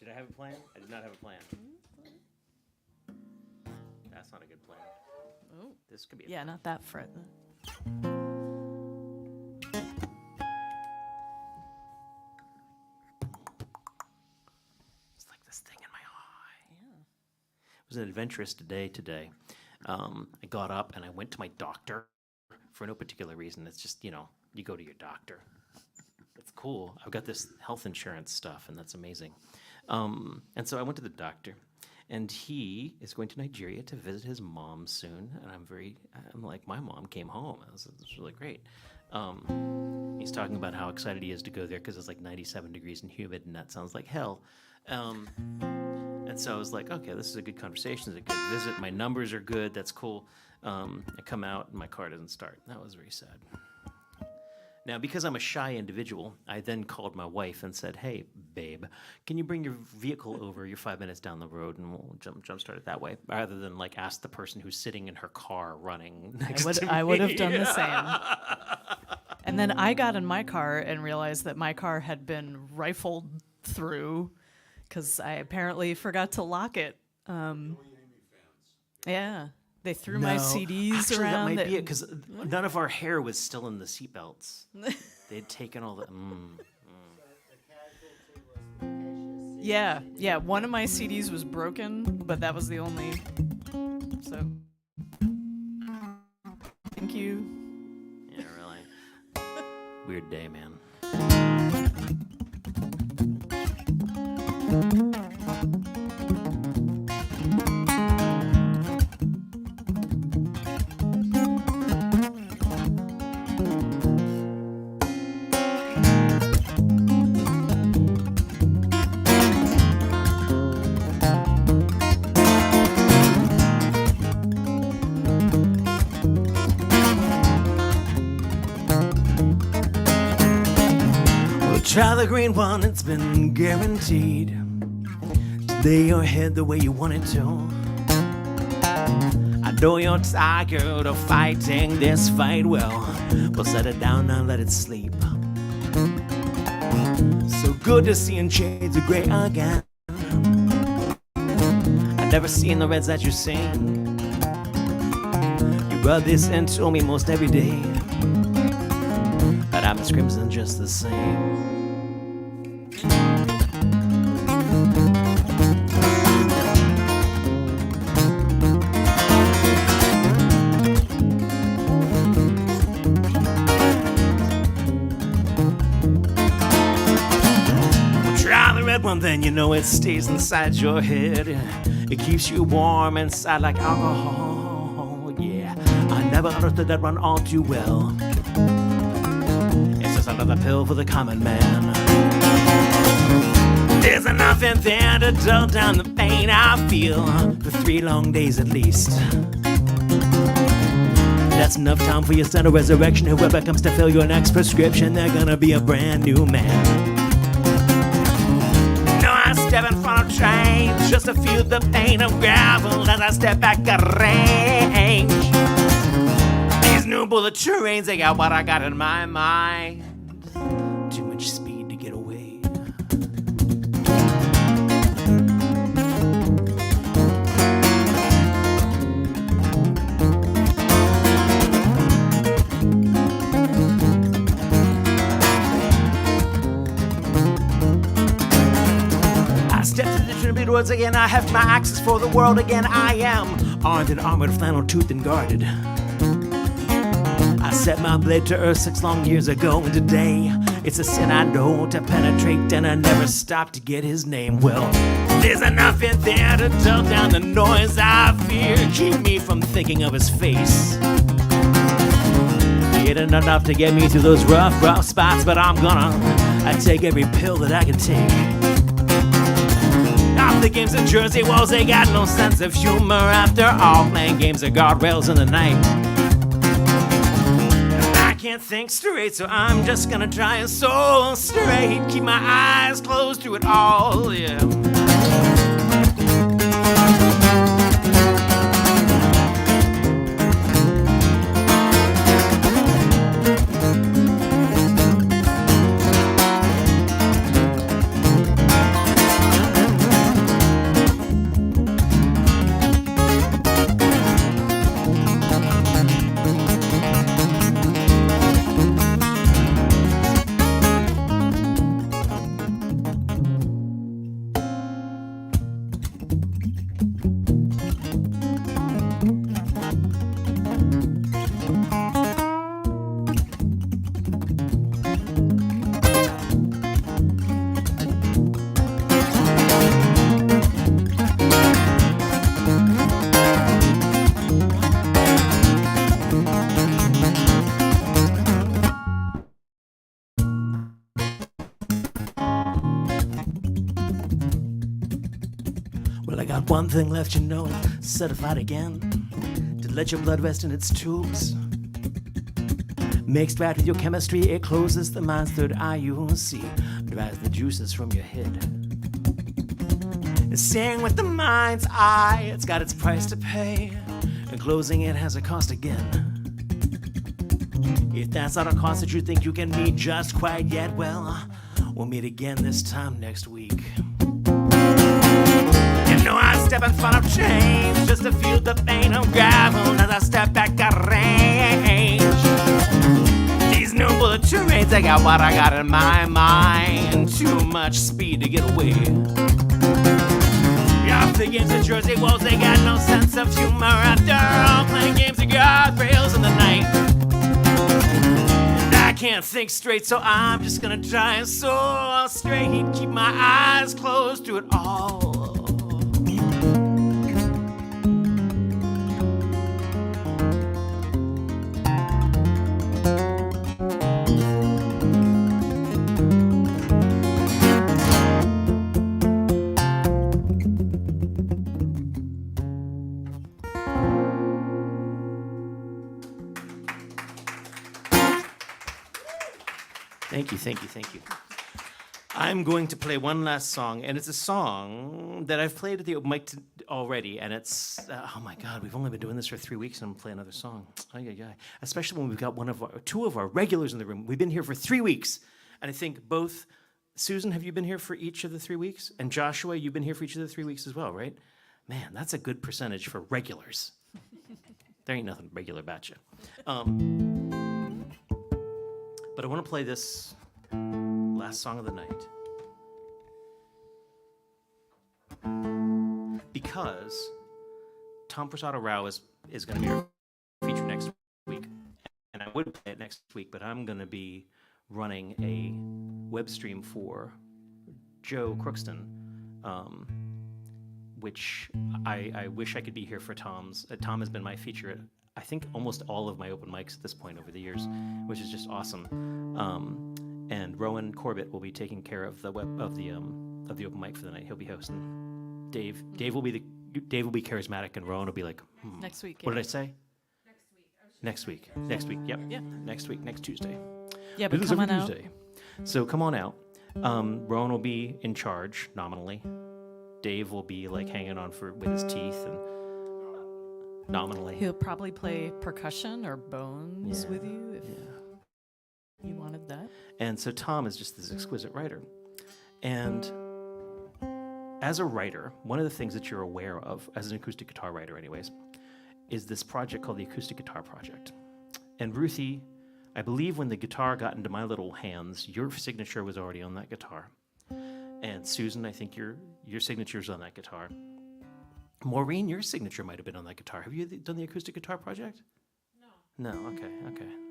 Did I have a plan? I did not have a plan. That's not a good plan. Oh. This could be a Yeah, not that fret. It's like this thing in my eye. Yeah. It was an adventurous day today. I got up and I went to my doctor for no particular reason. It's just, you go to your doctor. It's cool. I've got this health insurance stuff, and that's amazing. And so I went to the doctor, and he is going to Nigeria to visit his mom soon. And I'm like, my mom came home. It's really great. He's talking about how excited he is to go there because it's like 97 degrees and humid, and that sounds like hell. And so I was like, okay, this is a good conversation. It's a good visit. My numbers are good. That's cool. I come out, and my car doesn't start. That was very sad. Now, because I'm a shy individual, I then called my wife and said, hey, babe, can you bring your vehicle over? You're 5 minutes down the road, and we'll jumpstart it that way, rather than ask the person who's sitting in her car running next to me. I would have done the same. And then I got in my car and realized that my car had been rifled through because I apparently forgot to lock it. Yeah. They threw my CDs actually, around. That might be it, because none of our hair was still in the seatbelts. They'd taken all the... Yeah. One of my CDs was broken, but that was the only. So, thank you. Yeah, really. Weird day, man. Try the green one, it's been guaranteed. Today you're ahead the way you want it to. I know you're tired of fighting this fight well. Well, set it down and let it sleep. So good to see in shades of gray again. I've never seen the reds that you sing. You rub this into me most every day, but I'm as crimson just the same. one thing you know, it stays inside your head. It keeps you warm inside like alcohol. Yeah, I never understood that one all too well. It's just another pill for the common man. There's enough in there to dull down the pain I feel for 3 long days at least. That's enough time for your son of resurrection. Whoever comes to fill your next prescription, they're gonna be a brand new man. No, I step in front of trains just to feel the pain of gravel as I step back at range. These new bullet trains, they got what I got in my mind. Too much speed to get away. Once again, I have my access for the world again. I am armed and armored, flannel toothed and guarded. I set my blade to earth 6 long years ago, and today it's a sin I know to penetrate, and I never stop to get his name. Well, there's enough in there to dull down the noise I fear, keep me from thinking of his face. It ain't enough to get me through those rough spots, but I take every pill that I can take. The games in Jersey walls, they got no sense of humor after all, playing games of guardrails in the night. I can't think straight, so I'm just gonna try and so straight, keep my eyes closed through it all, yeah. One thing left, you know, certified again to let your blood rest in its tubes. Mixed right with your chemistry, it closes the mind's third eye, you see, drives the juices from your head. Seeing with the mind's eye, it's got its price to pay, and closing it has a cost again. If that's not a cost that you think you can meet just quite yet, well, we'll meet again this time next week. I step in front of chains just to feel the pain of gravel as I step back at range. These new bullet trains, they got what I got in my mind. Too much speed to get away. Yeah, the games of Jersey walls, they got no sense of humor after all, playing games of guardrails in the night. And I can't think straight, so I'm just gonna try and so straight, keep my eyes closed through it all. Thank you. I'm going to play one last song, and it's a song that I've played at the open mic already, and it's, oh my God, we've only been doing this for 3 weeks, and I'm going to play another song. Especially when we've got two of our regulars in the room. We've been here for 3 weeks, and I think both, Susan, have you been here for each of the 3 weeks? And Joshua, you've been here for each of the 3 weeks as well, right? Man, that's a good percentage for regulars. There ain't nothing regular about you. But I want to play this last song of the night because Tom Prasada Rao is going to be our feature next week, and I would play it next week, but I'm going to be running a web stream for Joe Crookston, which I wish I could be here for Tom's. Tom has been my feature at, I think, almost all of my open mics at this point over the years, which is just awesome. And Rowan Corbett will be taking care of the open mic for the night. He'll be hosting. Dave will be charismatic, and Rowan will be like, Next week. What did I say? Next week. Yep. Yeah. Next week. Next Tuesday. Yeah, but It is come every on out. Tuesday. So come on out. Rowan will be in charge nominally. Dave will be like hanging on with his teeth and nominally. He'll probably play percussion or bones Yeah, with you if yeah. you wanted that. And so Tom is just this exquisite writer. And as a writer, one of the things that you're aware of, as an acoustic guitar writer anyways, is this project called the Acoustic Guitar Project. And Ruthie, I believe when the guitar got into my little hands, your signature was already on that guitar. And Susan, I think your signature's on that guitar. Maureen, your signature might have been on that guitar. Have you done the Acoustic Guitar Project? No. No, okay.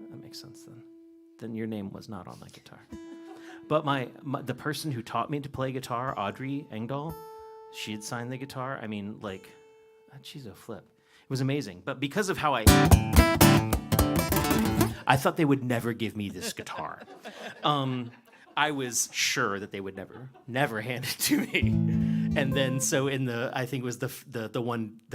That makes sense then. Then your name was not on that guitar. But the person who taught me to play guitar, Audrey Engdahl, she had signed the guitar. I mean, like, she's a flip. It was amazing. But because of how I thought they would never give me this guitar. I was sure that they would never hand it to me. And then so I think it was the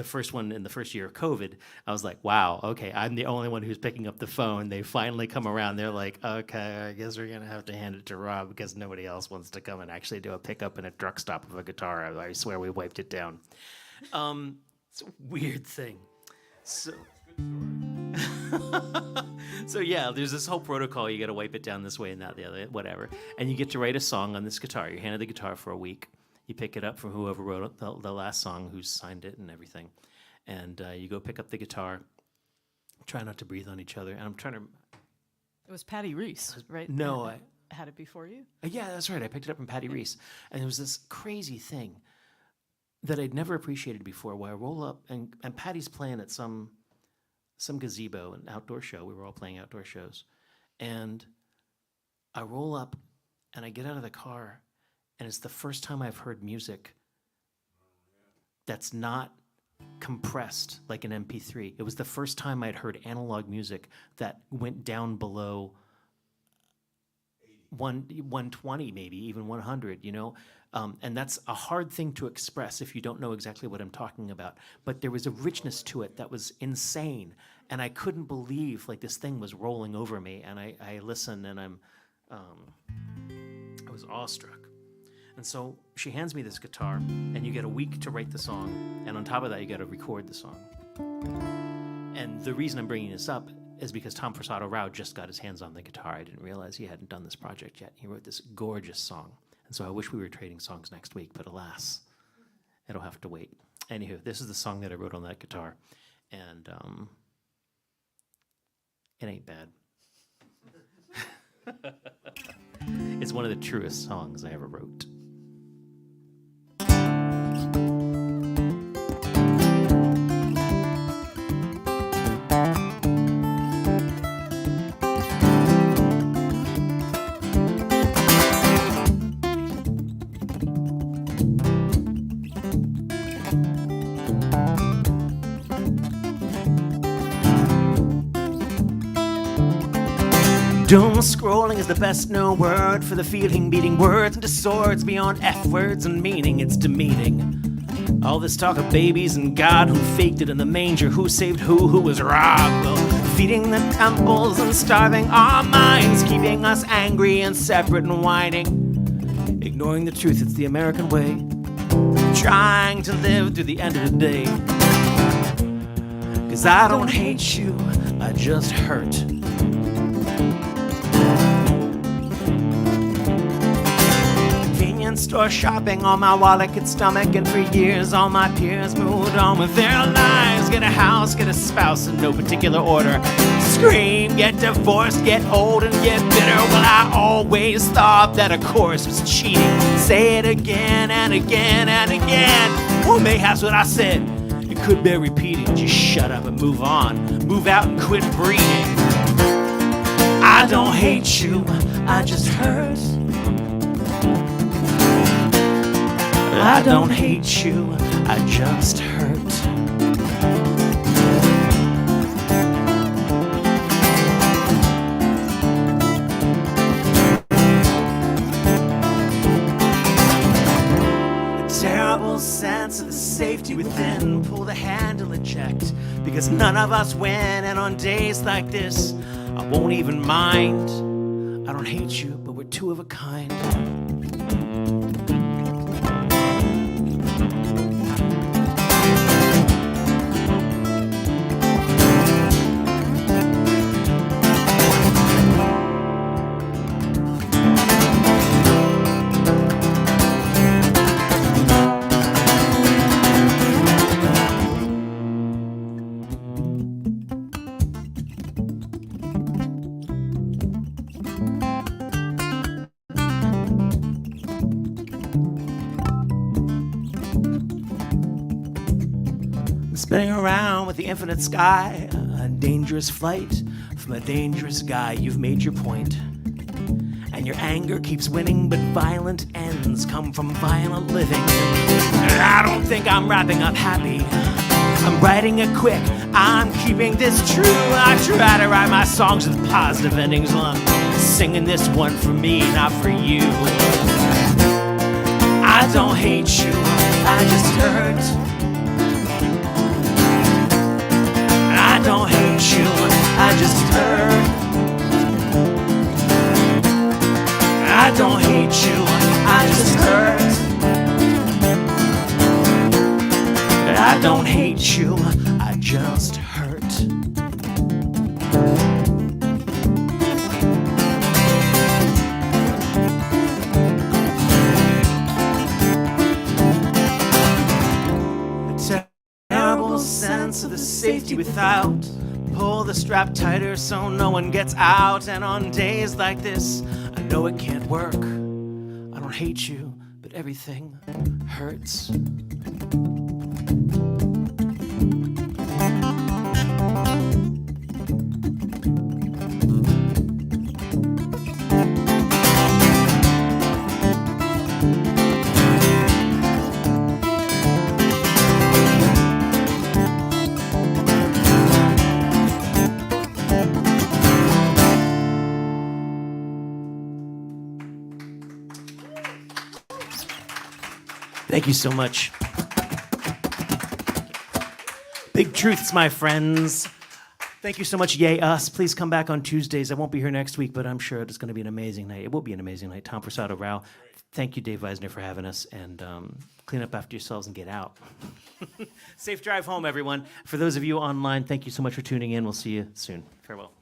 first one in the first year of COVID, I was like, wow, okay, I'm the only one who's picking up the phone. They finally come around. They're like, okay, I guess we're going to have to hand it to Rob because nobody else wants to come and actually do a pickup and a truck stop of a guitar. I swear we wiped it down. It's a weird thing. So... So yeah, there's this whole protocol. You got to wipe it down this way and not the other, whatever. And you get to write a song on this guitar. You're handed the guitar for a week. You pick it up from whoever wrote the last song, who signed it and everything. And you go pick up the guitar. Try not to breathe on each other. And I'm trying to... It was Patty Reese, right? No, I had it before you. Yeah, that's right. I picked it up from Patty Reese. And there was this crazy thing that I'd never appreciated before, where I roll up, and Patty's playing at some gazebo, an outdoor show. We were all playing outdoor shows. And I roll up and I get out of the car, and it's the first time I've heard music that's not compressed like an MP3. It was the first time I'd heard analog music that went down below 120, maybe even 100, you know? And that's a hard thing to express if you don't know exactly what I'm talking about. But there was a richness to it that was insane. And I couldn't believe, like, this thing was rolling over me. And I listened, and I was awestruck. And so she hands me this guitar, and you get a week to write the song. And on top of that, you got to record the song. And the reason I'm bringing this up is because Tom Forsato Rao just got his hands on the guitar. I didn't realize he hadn't done this project yet. He wrote this gorgeous song. And so I wish we were trading songs next week, but alas, it'll have to wait. Anywho, this is the song that I wrote on that guitar. And it ain't bad. It's one of the truest songs I ever wrote. Doom scrolling is the best known word for the feeling beating words into swords beyond F words and meaning. It's demeaning. All this talk of babies and God, who faked it in the manger, who saved who was robbed. Well, feeding the temples and starving our minds, keeping us angry and separate and whining. Ignoring the truth, it's the American way. Trying to live to the end of the day. 'Cause I don't hate you, I just hurt. Store shopping on my wallet could stomach, and for years all my peers moved on with their lives. Get a house, get a spouse in no particular order. Scream, get divorced, get old and get bitter. Well, I always thought that a course was cheating. Say it again and again and again. Well, mayhap's what I said, it could bear repeating. Just shut up and move on. Move out and quit breeding. I don't hate you, I just hurt. I don't hate you, I just hurt. A terrible sense of the safety within. Pull the handle, eject, because none of us win. And on days like this, I won't even mind. I don't hate you, but we're two of a kind. Spinning around with the infinite sky, a dangerous flight from a dangerous guy. You've made your point, and your anger keeps winning, but violent ends come from violent living. I don't think I'm wrapping up happy. I'm writing it quick. I'm keeping this true. I try to write my songs with positive endings. Well, I'm singing this one for me, not for you. I don't hate you, I just hurt. I don't hate you, I just hurt. I don't hate you, I just hurt. I don't hate you, I just hurt. A terrible sense of the safety without. Pull the strap tighter so no one gets out. And on days like this, I know it can't work. I don't hate you, but everything hurts. Thank you so much. Big truths, my friends. Thank you so much, Yay Us. Please come back on Tuesdays. I won't be here next week, but I'm sure it's going to be an amazing night. It will be an amazing night. Tom Prasado Rao. Thank you, Dave Weisner, for having us. And clean up after yourselves and get out. Safe drive home, everyone. For those of you online, thank you so much for tuning in. We'll see you soon. Farewell.